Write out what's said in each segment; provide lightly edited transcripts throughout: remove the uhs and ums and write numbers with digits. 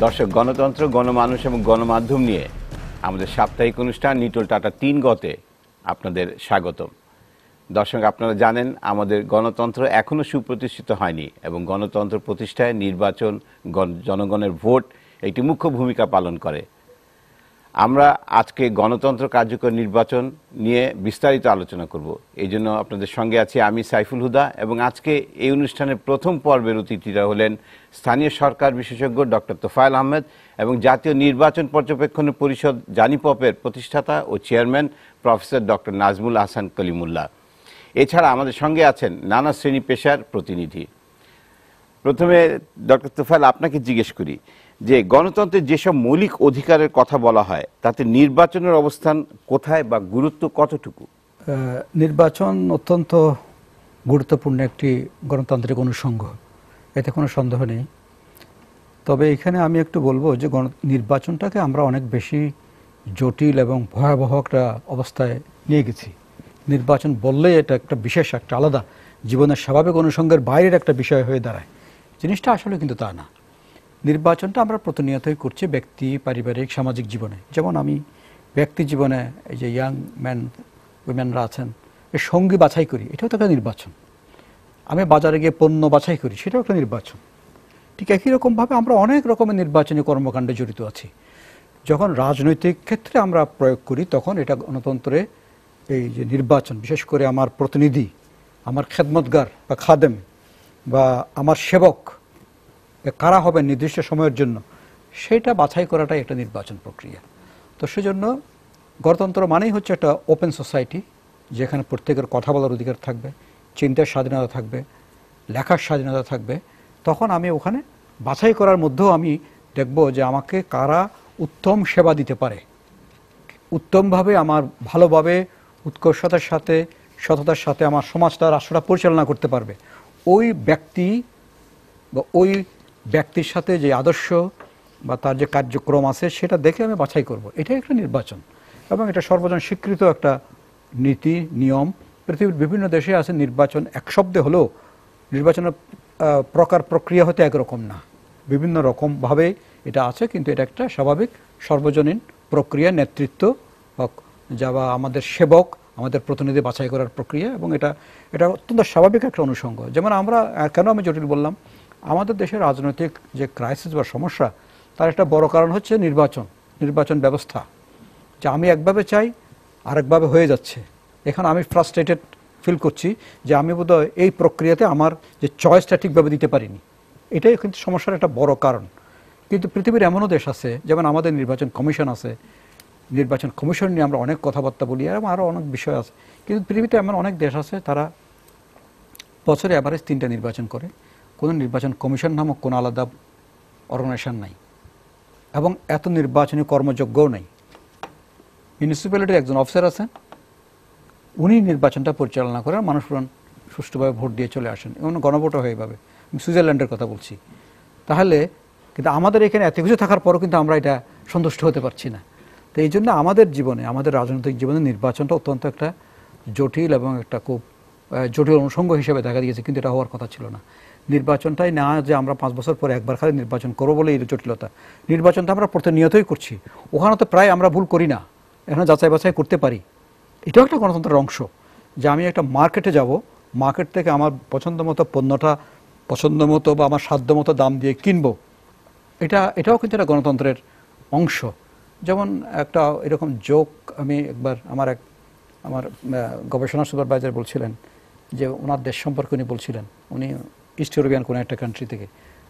দর্শক, গণতন্ত্র, গণমানুষ এবং গণমাধ্যম নিয়ে আমাদের সাপ্তাহিক অনুষ্ঠান নিটোল টাটা ৩ গতে আপনাদের স্বাগতম। দর্শক, আপনারা জানেন আমাদের গণতন্ত্র এখনও সুপ্রতিষ্ঠিত হয়নি এবং গণতন্ত্র প্রতিষ্ঠায় নির্বাচন, জনগণের ভোট একটি মুখ্য ভূমিকা পালন করে। আমরা আজকে গণতন্ত্র কার্যকর নির্বাচন নিয়ে বিস্তারিত আলোচনা করব। এই জন্য আপনাদের সঙ্গে আছি আমি সাইফুল হুদা, এবং আজকে এই অনুষ্ঠানের প্রথম পর্বের অতিথিরা হলেন স্থানীয় সরকার বিশেষজ্ঞ ডক্টর তোফায়েল আহমেদ এবং জাতীয় নির্বাচন পর্যবেক্ষণ পরিষদ জানিপপের প্রতিষ্ঠাতা ও chairman professor doctor Nazmul Hasan Kalimullah. এছাড়া আমাদের সঙ্গে আছেন নানা শ্রেণী পেশার প্রতিনিধি। প্রথমে ডক্টর তোফায়েল, আপনাকে জিজ্ঞেস করি যে গণতন্ত্রের যেসব মৌলিক অধিকারের কথা বলা হয় তাতে নির্বাচনের অবস্থান কোথায় বা গুরুত্ব কতটুকু? নির্বাচন অত্যন্ত গুরুত্বপূর্ণ একটি গণতান্ত্রিক অনুষঙ্গ, এতে কোনো সন্দেহ নেই। তবে এখানে আমি একটু বলবো যে নির্বাচনটাকে আমরা অনেক বেশি জটিল এবং ভয়াবহ একটা অবস্থায় নিয়ে গেছি। নির্বাচন বললেই এটা একটা বিশেষ, একটা আলাদা জীবনের স্বাভাবিক অনুষঙ্গের বাইরের একটা বিষয় হয়ে দাঁড়ায়। জিনিসটা আসলে কিন্তু তা না। নির্বাচনটা আমরা প্রতিনিয়তই করছি ব্যক্তি, পারিবারিক, সামাজিক জীবনে। যেমন আমি ব্যক্তি জীবনে এই যে ইয়াং ম্যান উইমেনরা আছেন, এই সঙ্গী বাছাই করি, এটাও তো একটা নির্বাচন। আমি বাজারে গিয়ে পণ্য বাছাই করি, সেটাও একটা নির্বাচন। ঠিক একই রকমভাবে আমরা অনেক রকমের নির্বাচনী কর্মকাণ্ডে জড়িত আছি। যখন রাজনৈতিক ক্ষেত্রে আমরা প্রয়োগ করি তখন এটা গণতন্ত্রে এই যে নির্বাচন, বিশেষ করে আমার প্রতিনিধি, আমার খেদমতগার বা খাদেম বা আমার সেবক কারা হবে নির্দিষ্ট সময়ের জন্য, সেটা বাছাই করাটাই একটা নির্বাচন প্রক্রিয়া। তো সেজন্য গণতন্ত্র মানেই হচ্ছে একটা ওপেন সোসাইটি, যেখানে প্রত্যেকের কথা বলার অধিকার থাকবে, চিন্তার স্বাধীনতা থাকবে, লেখার স্বাধীনতা থাকবে। তখন আমি ওখানে বাছাই করার মধ্যেও আমি দেখব যে আমাকে কারা উত্তম সেবা দিতে পারে, উত্তমভাবে আমার ভালোভাবে উৎকর্ষতার সাথে, সততার সাথে আমার সমাজটা, রাষ্ট্রটা পরিচালনা করতে পারবে। ওই ব্যক্তি বা ওই ব্যক্তির সাথে যে আদর্শ বা তার যে কার্যক্রম আছে সেটা দেখে আমি বাছাই করব। এটাই একটা নির্বাচন এবং এটা সর্বজন স্বীকৃত একটা নীতি নিয়ম। পৃথিবীর বিভিন্ন দেশে আছে নির্বাচন এক শব্দে হলেও নির্বাচনের প্রকার প্রক্রিয়া হতে একরকম না, বিভিন্ন রকমভাবে এটা আছে, কিন্তু এটা একটা স্বাভাবিক সর্বজনীন প্রক্রিয়া, নেতৃত্ব বা আমাদের সেবক, আমাদের প্রতিনিধি বাছাই করার প্রক্রিয়া, এবং এটা অত্যন্ত স্বাভাবিক একটা অনুষঙ্গ। যেমন আমরা কেন আমি জটিল বললাম, আমাদের দেশের রাজনৈতিক যে ক্রাইসিস বা সমস্যা, তার একটা বড় কারণ হচ্ছে নির্বাচন ব্যবস্থা। যে আমি একভাবে চাই, আরেকভাবে হয়ে যাচ্ছে। এখন আমি ফ্রাস্ট্রেটেড ফিল করছি যে আমি বোধহয় এই প্রক্রিয়াতে আমার যে চয়েসটা ঠিকভাবে দিতে পারিনি। এটাই কিন্তু সমস্যার একটা বড় কারণ। কিন্তু পৃথিবীর এমনও দেশ আছে, যেমন আমাদের নির্বাচন কমিশন আছে, নির্বাচন কমিশন নিয়ে আমরা অনেক কথাবার্তা বলি, এবং আরও অনেক বিষয় আছে। কিন্তু পৃথিবীতে এমন অনেক দেশ আছে তারা বছরে অ্যাভারেজ 3টা নির্বাচন করে, কোনো নির্বাচন কমিশন নামক কোনো আলাদা অর্গানাইজেশন নাই, এবং এত নির্বাচনী কর্মযোগ্যও নেই। মিউনিসিপ্যালিটির একজন অফিসার আছেন, উনি নির্বাচনটা পরিচালনা করেন, মানুষ সুষ্ঠুভাবে ভোট দিয়ে চলে আসেন, এবং গণভোটও হয়ে যাবে। আমি সুইজারল্যান্ডের কথা বলছি। তাহলে কিন্তু আমাদের এখানে এত কিছু থাকার পরও কিন্তু আমরা এটা সন্তুষ্ট হতে পারছি না। তো এই জন্য আমাদের জীবনে, আমাদের রাজনৈতিক জীবনে নির্বাচনটা অত্যন্ত একটা জটিল এবং একটা খুব জটিল অনুষঙ্গ হিসেবে দেখা দিয়েছে, কিন্তু এটা হওয়ার কথা ছিল না। নির্বাচনটাই না যে আমরা 5 বছর পরে একবার খালি নির্বাচন করবো বলে এই জটিলতা। নির্বাচনটা আমরা প্রতিনিয়তই করছি, ওখানে তো প্রায় আমরা ভুল করি না, এখানে যাচাই বাছাই করতে পারি। এটাও একটা গণতন্ত্রের অংশ, যে আমি একটা মার্কেটে যাব, মার্কেট থেকে আমার পছন্দ মতো পণ্যটা পছন্দ মতো বা আমার সাধ্য মতো দাম দিয়ে কিনবো। এটাও কিন্তু একটা গণতন্ত্রের অংশ। যেমন একটা এরকম জোক আমি একবার আমার গবেষণা সুপারভাইজার বলছিলেন যে ওনার দেশ সম্পর্কে উনি বলছিলেন, উনি ইস্ট ইউরোপিয়ান কোনো একটা কান্ট্রি থেকে,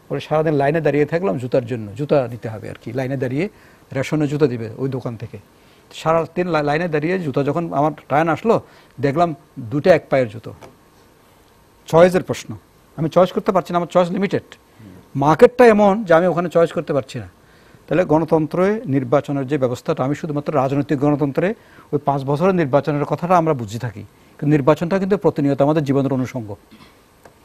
পরে সারাদিন লাইনে দাঁড়িয়ে থাকলাম জুতার জন্য, জুতা নিতে হবে আর কি, লাইনে দাঁড়িয়ে রেশনের জুতা দিবে ওই দোকান থেকে। সারাদিন লাইনে দাঁড়িয়ে জুতা যখন আমার টাইম আসলো, দেখলাম 2টা এক পায়ের জুতো। চয়েসের প্রশ্ন, আমি চয়েস করতে পারছি না, আমার চয়েস লিমিটেড। মার্কেটটা এমন যে আমি ওখানে চয়েস করতে পারছি না। তাহলে গণতন্ত্রে নির্বাচনের যে ব্যবস্থাটা, আমি শুধুমাত্র রাজনৈতিক গণতন্ত্রে ওই 5 বছরের নির্বাচনের কথাটা আমরা বুঝি থাকি, কিন্তু নির্বাচনটা কিন্তু প্রতিনিয়ত আমাদের জীবনের অনুষঙ্গ।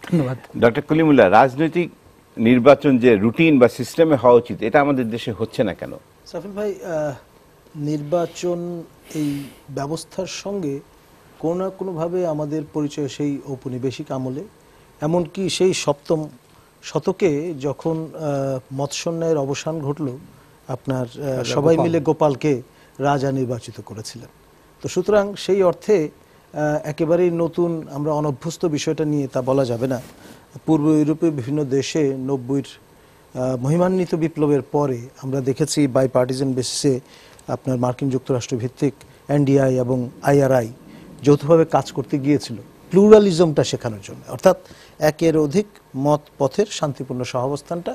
ধন্যবাদ। ডক্টর কলিমুল্লাহ, রাজনৈতিক নির্বাচন যে রুটিন বা সিস্টেমে হওয়া উচিত, এটা আমাদের দেশে হচ্ছে না কেন? সাফিল ভাই, নির্বাচন এই ব্যবস্থার সঙ্গে কোনো না কোনোভাবে আমাদের পরিচয় সেই ঔপনিবেশিক আমলে, এমনকি সেই 7ম শতকে যখন মৎস্যন্যায়ের অবসান ঘটল, আপনার সবাই মিলে গোপালকে রাজা নির্বাচিত করেছিলেন। তো সুতরাং সেই অর্থে একেবারেই নতুন, আমরা অনভ্যস্ত বিষয়টা নিয়ে তা বলা যাবে না। পূর্ব ইউরোপের বিভিন্ন দেশে 90-র মহিমান্বিত বিপ্লবের পরে আমরা দেখেছি বাই পার্টিজান বেসিসে আপনার মার্কিন যুক্তরাষ্ট্র ভিত্তিক এনডিআই এবং আইআরআই যৌথভাবে কাজ করতে গিয়েছিল প্লুরালিজমটা শেখানোর জন্য, অর্থাৎ একের অধিক মত পথের শান্তিপূর্ণ সহাবস্থানটা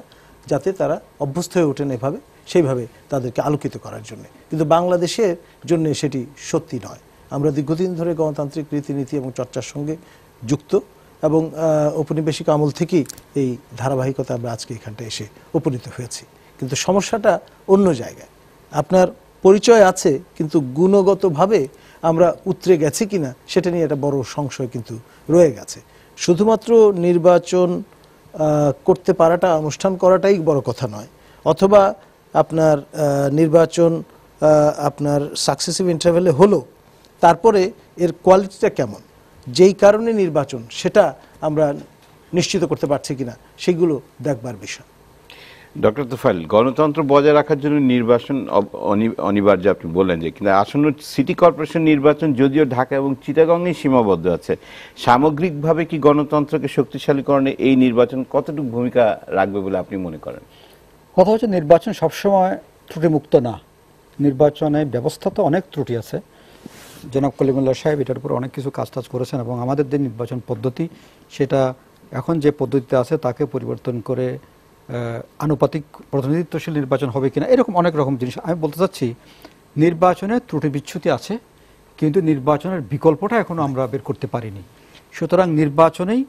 যাতে তারা অভ্যস্ত হয়ে ওঠেন এভাবে, সেইভাবে তাদেরকে আলোকিত করার জন্য। কিন্তু বাংলাদেশের জন্য সেটি সত্যি নয়। আমরা দীর্ঘদিন ধরে গণতান্ত্রিক রীতিনীতি এবং চর্চার সঙ্গে যুক্ত এবং ঔপনিবেশিক আমল থেকেই এই ধারাবাহিকতা আমরা আজকে এখানটা এসে উপনীত হয়েছি। কিন্তু সমস্যাটা অন্য জায়গায়। আপনার পরিচয় আছে, কিন্তু গুণগতভাবে আমরা উতরে গেছি কিনা সেটা নিয়ে একটা বড় সংশয় কিন্তু রয়ে গেছে। শুধুমাত্র নির্বাচন করতে পারাটা, অনুষ্ঠান করাটাই বড় কথা নয়, অথবা আপনার নির্বাচন আপনার সাকসেসিভ ইন্টারভ্যালে হলো, তারপরে এর কোয়ালিটিটা কেমন, যেই কারণে নির্বাচন, সেটা আমরা নিশ্চিত করতে পারছি কিনা, সেগুলো দেখবার বিষয়। ডক্টর তোফায়েল, গণতন্ত্র বজায় রাখার জন্য নির্বাচন অনিবার্য আপনি বললেন, যে কিন্তু আসন্ন সিটি কর্পোরেশন নির্বাচন যদিও ঢাকা এবং চিটাগংয়ে সীমাবদ্ধ আছে, সামগ্রিকভাবে কি গণতন্ত্রকে শক্তিশালীকরণে এই নির্বাচন কতটুকু ভূমিকা রাখবে বলে আপনি মনে করেন? কথা হচ্ছে নির্বাচন সবসময় ত্রুটিমুক্ত না। নির্বাচনে ব্যবস্থা তো অনেক ত্রুটি আছে। জনাব কলিমুল্লাহ সাহেব এটার উপর অনেক কিছু কাজ করেছেন এবং আমাদের যে নির্বাচন পদ্ধতি, সেটা এখন যে পদ্ধতিতে আছে তাকে পরিবর্তন করে আনুপাতিক প্রতিনিধিত্বশীল নির্বাচন হবে কিনা, এরকম অনেক রকম জিনিস। আমি বলতে চাচ্ছি নির্বাচনে ত্রুটি বিচ্যুতি আছে, কিন্তু নির্বাচনের বিকল্পটা এখনো আমরা বের করতে পারিনি। সুতরাং নির্বাচনেই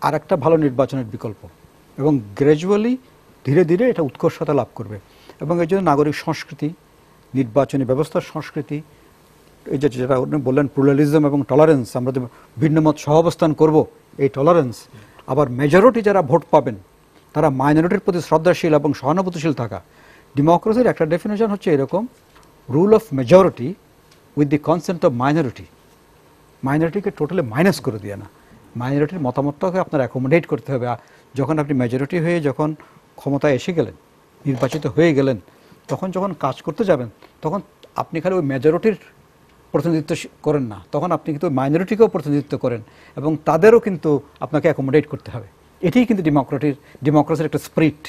আর একটা ভালো নির্বাচনের বিকল্প, এবং গ্র্যাজুয়ালি ধীরে ধীরে এটা উৎকর্ষতা লাভ করবে। এবং এই জন্য নাগরিক সংস্কৃতি, নির্বাচনী ব্যবস্থার সংস্কৃতি, এই যে যেটা বললেন প্লুরালিজম এবং টলারেন্স, আমরা ভিন্নমত সহাবস্থান করব, এই টলারেন্স, আবার মেজরিটি যারা ভোট পাবেন তারা মাইনরিটির প্রতি শ্রদ্ধাশীল এবং সহানুভূতিশীল থাকা। ডেমোক্রেসির একটা ডেফিনেশন হচ্ছে এরকম, rule of majority with the consent of minority. মাইনরিটিকে টোটালি মাইনাস করে দিয়ে না, মাইনরিটির মতামতটাকে আপনার অ্যাকোমোডেট করতে হবে। যখন আপনি মেজরিটি হয়ে যখন ক্ষমতায় এসে গেলেন, নির্বাচিত হয়ে গেলেন, তখন যখন কাজ করতে যাবেন, তখন আপনি খালি ওই মেজরিটির প্রতিনিধিত্ব করেন না, তখন আপনি কিন্তু মাইনরিটিকেও প্রতিনিধিত্ব করেন এবং তাদেরও কিন্তু আপনাকে অ্যাকোমোডেট করতে হবে। এটাই কিন্তু ডেমোক্রেসির একটা স্পিরিট।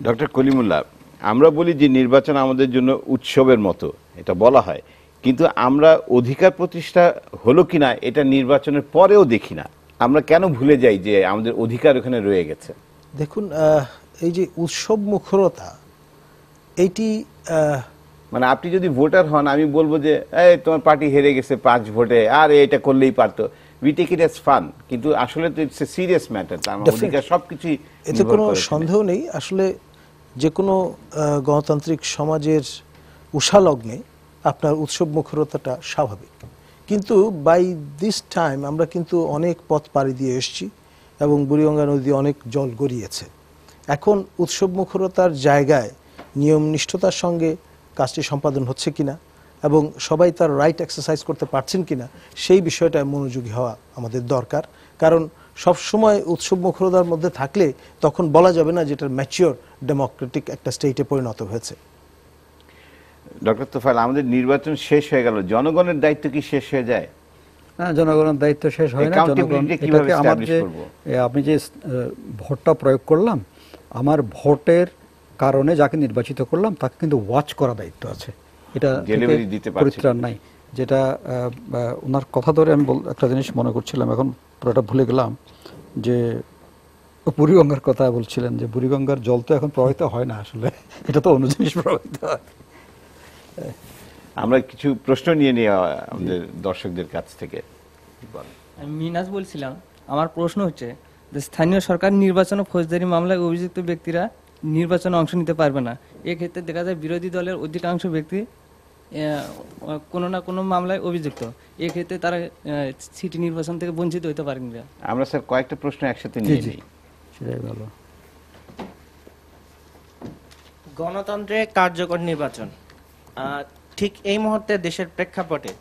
ডক্টর কলিমুল্লাহ, আমরা বলি যে নির্বাচন আমাদের জন্য উৎসবের মতো, এটা বলা হয়, কিন্তু আমরা অধিকার প্রতিষ্ঠা হলো কিনা এটা নির্বাচনের পরেও দেখি না। আমরা কেন ভুলে যাই যে আমাদের অধিকার ওখানে রয়ে গেছে? দেখুন, এই যে উৎসব মুখরতা, এইটি মানে আপনি যদি ভোটার হন, আমি বলবো যে এই তোমার পার্টি হেরে গেছে 5 ভোটে, আর এটা করলেই পারতো, we take it as fun, কিন্তু আসলে তো ইটস এ সিরিয়াস ম্যাটার। তার অধিকার সবকিছুই, এতে কোনো সন্দেহ নেই। আসলে যে কোনো গণতান্ত্রিক সমাজের উষালগ্নে আপনার উৎসব মুখরতাটা স্বাভাবিক, কিন্তু বাই দিস টাইম আমরা কিন্তু অনেক পথ পাড়ি দিয়ে এসেছি এবং বুড়িগঙ্গা নদী অনেক জল গড়িয়েছে। এখন উৎসব মুখরতার জায়গায় নিয়মনিষ্ঠতার সঙ্গে কাজটি সম্পাদন হচ্ছে কিনা এবং সবাই তার রাইট এক্সারসাইজ করতে পারছেন কিনা, সেই বিষয়টায় মনোযোগী হওয়া আমাদের দরকার। কারণ সবসময় উৎসব মুখরতার মধ্যে থাকলে তখন বলা যাবে না যেটা ম্যাচিওর ডেমোক্রেটিক একটা স্টেটে পরিণত হয়েছে। ডক্টর তোফায়েল, আমাদের নির্বাচন শেষ হয়ে গেল, জনগণের দায়িত্ব কি শেষ হয়ে যায়? না, জনগণের দায়িত্ব শেষ হয় না। জনগণ এটাকে আমার যে আপনি যে ভোটটা প্রয়োগ করলাম, আমার ভোটের কারণে যাকে নির্বাচিত করলাম তাকে কিন্তু ওয়াচ করা দায়িত্ব আছে, এটা পরিত্রাণ নাই। যেটা ওনার কথা ধরে আমি একটা জিনিস মনে করছিলাম, এখন পুরোটা ভুলে গেলাম, যে বুড়িগঙ্গার কথা বলছিলেন, যে বুড়িগঙ্গার জল তো এখন প্রবাহিত হয় না, আসলে এটা তো অন্য জিনিস প্রবাহিত হয়। আমরা কিছু প্রশ্ন নিয়ে নিই আমাদের দর্শকদের কাছ থেকে। আমি মিনাজ বলছিলাম, আমার প্রশ্ন হচ্ছে যে স্থানীয় সরকার নির্বাচন ও ফৌজদারি মামলায় অভিযুক্ত ব্যক্তিরা নির্বাচনে অংশ নিতে পারবে না। এক্ষেত্রে দেখা যায় বিরোধী দলের অধিকাংশ ব্যক্তি কোনো না কোনো মামলায় অভিযুক্ত, এক্ষেত্রে তারা সিটি নির্বাচন থেকে বঞ্চিত হতে পারেন না। আমরা স্যার কয়েকটা প্রশ্ন একসাথে নিয়ে নিই, সেটাই ভালো। গণতন্ত্রে কার্যকর নির্বাচন, ঠিক এই মুহূর্তে দেশের প্রেক্ষাপটে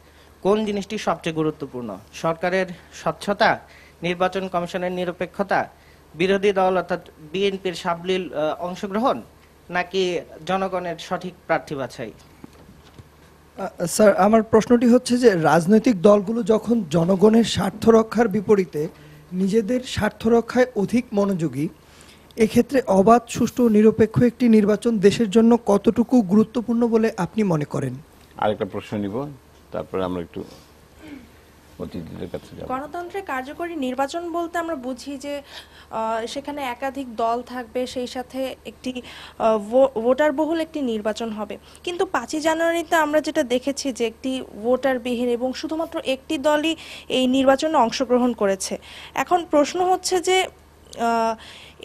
কোন জিনিসটি সবচেয়ে গুরুত্বপূর্ণ? সরকারের স্বচ্ছতা, নির্বাচন কমিশনের নিরপেক্ষতা, বিরোধী দল অর্থাৎ বিএনপির সাবলীল অংশগ্রহণ, নাকি জনগণের সঠিক প্রার্থী বাছাই? স্যার, আমার প্রশ্নটি হচ্ছে যে রাজনৈতিক দলগুলো যখন জনগণের স্বার্থ রক্ষার বিপরীতে নিজেদের স্বার্থ রক্ষায় অধিক মনোযোগী, এক্ষেত্রে অবাধ, সুষ্ঠু ও নিরপেক্ষ একটি নির্বাচন দেশের জন্য কতটুকু গুরুত্বপূর্ণ বলে আপনি মনে করেন? আরেকটা প্রশ্ন নিব, তারপরে আমরা একটু অতিথিদের কাছে যাব। গণতন্ত্রের কার্যকরী নির্বাচন বলতে আমরা বুঝি যে সেখানে একাধিক দল থাকবে, সেই সাথে একটি ভোটার বহুল একটি নির্বাচন হবে। কিন্তু 5ই জানুয়ারিতে আমরা যেটা দেখেছি যে একটি ভোটারবিহীন এবং শুধুমাত্র একটি দলই এই নির্বাচনে অংশগ্রহণ করেছে। এখন প্রশ্ন হচ্ছে যে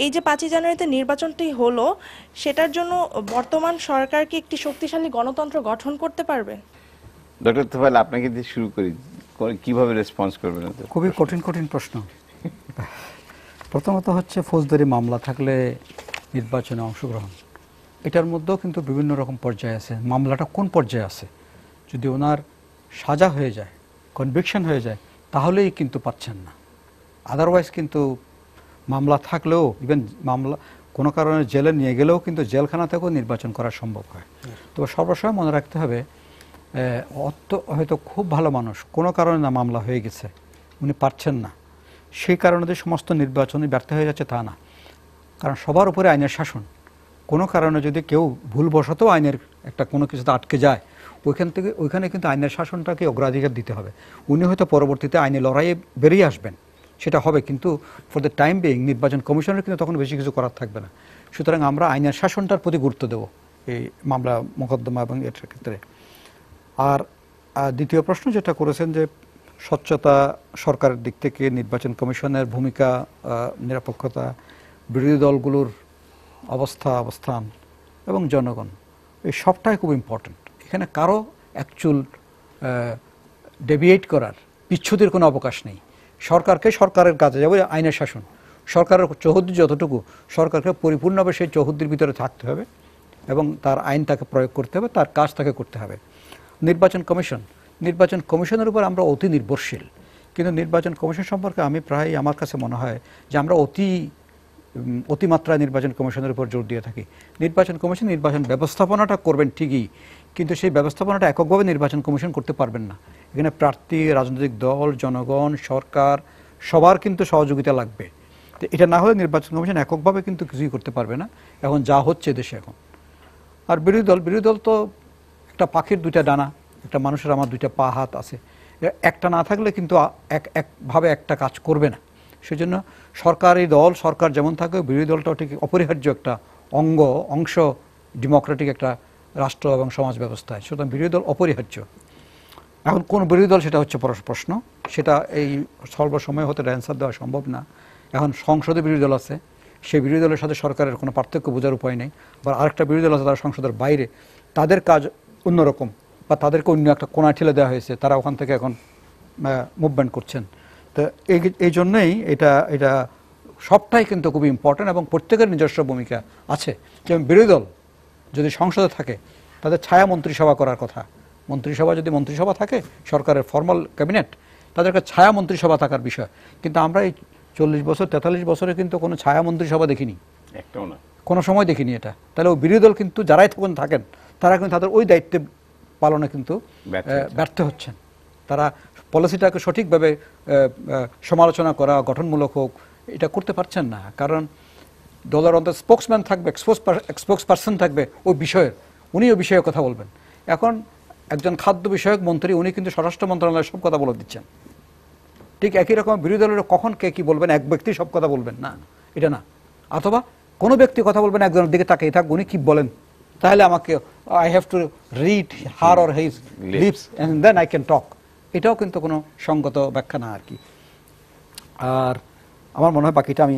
এই যে 5ই জানুয়ারিতে নির্বাচনটি হলো, সেটার জন্য বর্তমান সরকার কি একটি শক্তিশালী গণতন্ত্র গঠন করতে পারবে? ডক্টর তোফায়েল, আপনাকে দিয়ে শুরু করি, কিভাবে রেসপন্স করবেন? খুবই কঠিন প্রশ্ন। প্রথমত হচ্ছে ফৌজদারি মামলা থাকলে নির্বাচনে অংশগ্রহণ, এটার মধ্যেও কিন্তু বিভিন্ন রকম পর্যায়ে আছে। মামলাটা কোন পর্যায়ে আছে, যদি ওনার সাজা হয়ে যায়, কনভিকশন হয়ে যায়, তাহলেই কিন্তু পাচ্ছেন না। আদারওয়াইজ কিন্তু মামলা থাকলেও, ইভেন মামলা কোনো কারণে জেলে নিয়ে গেলেও কিন্তু জেলখানা থেকেও নির্বাচন করা সম্ভব হয়। তবে সর্বসময় মনে রাখতে হবে, হয়তো খুব ভালো মানুষ, কোনো কারণে না মামলা হয়ে গেছে, উনি পারছেন না, সেই কারণে যে সমস্ত নির্বাচনই ব্যর্থ হয়ে যাচ্ছে তা না। কারণ সবার উপরে আইনের শাসন, কোনো কারণে যদি কেউ ভুলবশত আইনের একটা কোনো কিছুতে আটকে যায়, ওইখানে কিন্তু আইনের শাসনটাকে অগ্রাধিকার দিতে হবে। উনি হয়তো পরবর্তীতে আইনি লড়াইয়ে বেরিয়ে আসবেন, সেটা হবে, কিন্তু ফর দ্য টাইম বিং নির্বাচন কমিশনের কিন্তু তখন বেশি কিছু করার থাকবে না। সুতরাং আমরা আইনের শাসনটার প্রতি গুরুত্ব দেব এই মামলা, মোকদ্দমা এবং এটার ক্ষেত্রে। আর দ্বিতীয় প্রশ্ন যেটা করেছেন যে স্বচ্ছতা, সরকারের দিক থেকে নির্বাচন কমিশনের ভূমিকা, নিরপেক্ষতা, বিরোধী দলগুলোর অবস্থান এবং জনগণ, এই সবটাই খুব ইম্পর্ট্যান্ট। এখানে কারো অ্যাকচুয়াল ডেভিয়েট করার, বিচ্ছুতির কোনো অবকাশ নেই। সরকারকে সরকারের কাজে যাবে আইনের শাসন, সরকারের চৌহদ্দি যতটুকু, সরকারকে পরিপূর্ণভাবে সেই চৌহদ্দির ভিতরে থাকতে হবে এবং তার আইন তাকে প্রয়োগ করতে হবে, তার কাজ তাকে করতে হবে। নির্বাচন কমিশনের উপর আমরা অতি নির্ভরশীল, কিন্তু নির্বাচন কমিশন সম্পর্কে আমি প্রায়, আমার কাছে মনে হয় যে আমরা অতিমাত্রায় নির্বাচন কমিশনের উপর জোর দিয়ে থাকি। নির্বাচন কমিশন নির্বাচন ব্যবস্থাপনাটা করবেন ঠিকই, কিন্তু সেই ব্যবস্থাপনাটা এককভাবে নির্বাচন কমিশন করতে পারবেন না। এখানে প্রার্থী, রাজনৈতিক দল, জনগণ, সরকার, সবার কিন্তু সহযোগিতা লাগবে। তো এটা না হলে নির্বাচন কমিশন এককভাবে কিন্তু কিছুই করতে পারবে না, এখন যা হচ্ছে দেশে এখন। আর বিরোধী দল তো একটা পাখির দুইটা ডানা, একটা মানুষের আমার দুইটা পা হাত আছে, একটা না থাকলে কিন্তু একভাবে একটা কাজ করবে না। সেজন্য সরকারি দল, সরকার যেমন থাকে, বিরোধী দলটাও ঠিক অপরিহার্য একটা অংশ ডেমোক্রেটিক একটা রাষ্ট্র এবং সমাজ ব্যবস্থায়। সুতরাং বিরোধী দল অপরিহার্য। এখন কোন বিরোধী দল, সেটা হচ্ছে প্রশ্ন, সেটা এই স্বল্প সময় হতে অ্যান্সার দেওয়া সম্ভব না। এখন সংসদে বিরোধী দল আছে, সেই বিরোধী দলের সাথে সরকারের কোনো পার্থক্য বোঝার উপায় নেই। বা আরেকটা বিরোধী দল আছে, তারা সংসদের বাইরে, তাদের কাজ অন্যরকম, বা তাদেরকে অন্য একটা কোণা ঠেলে দেওয়া হয়েছে, তারা ওখান থেকে এখন মুভমেন্ট করছেন। তো এই জন্যই এটা সবটাই কিন্তু খুবই ইম্পর্ট্যান্ট এবং প্রত্যেকের নিজস্ব ভূমিকা আছে। যেমন বিরোধী দল যদি সংসদে থাকে, তাদের ছায়া মন্ত্রিসভা করার কথা। মন্ত্রিসভা যদি মন্ত্রিসভা থাকে, সরকারের ফর্মাল ক্যাবিনেট, তাদেরকে ছায়া মন্ত্রিসভা থাকার বিষয়। কিন্তু আমরা এই 40 বছর 43 বছরে কিন্তু কোনো ছায়া মন্ত্রিসভা দেখিনি, একটাও না, কোনো সময় দেখিনি এটা। তাহলে ওই বিরোধী দল কিন্তু যারাই থাকেন, তারা কিন্তু তাদের ওই দায়িত্বে পালনে কিন্তু ব্যর্থ হচ্ছেন। তারা পলিসিটাকে সঠিকভাবে সমালোচনা করা, গঠনমূলক হোক, এটা করতে পারছেন না। কারণ দলের অন্তত স্পোক্সম্যান থাকবে, স্পোক্স পার্সন থাকবে ওই বিষয়ের, উনি ওই বিষয়ে কথা বলবেন। এখন একজন খাদ্য বিষয়ক মন্ত্রী, উনি কিন্তু স্বরাষ্ট্র মন্ত্রণালয়ের সব কথা বলে দিচ্ছেন। ঠিক একই রকম বিরোধী দলের কখন কে কি বলবেন, এক ব্যক্তি সব কথা বলবেন না, এটা না। অথবা কোনো ব্যক্তি কথা বলবেন, একজনের দিকে তাকিয়ে থাক, উনি কি বলেন, তাহলে আমাকে I have to read her or his lips and then I can talk. এটাও কিন্তু কোনো সঙ্গত ব্যাখ্যা না আর কি। আর আমার মনে হয় বাকিটা আমি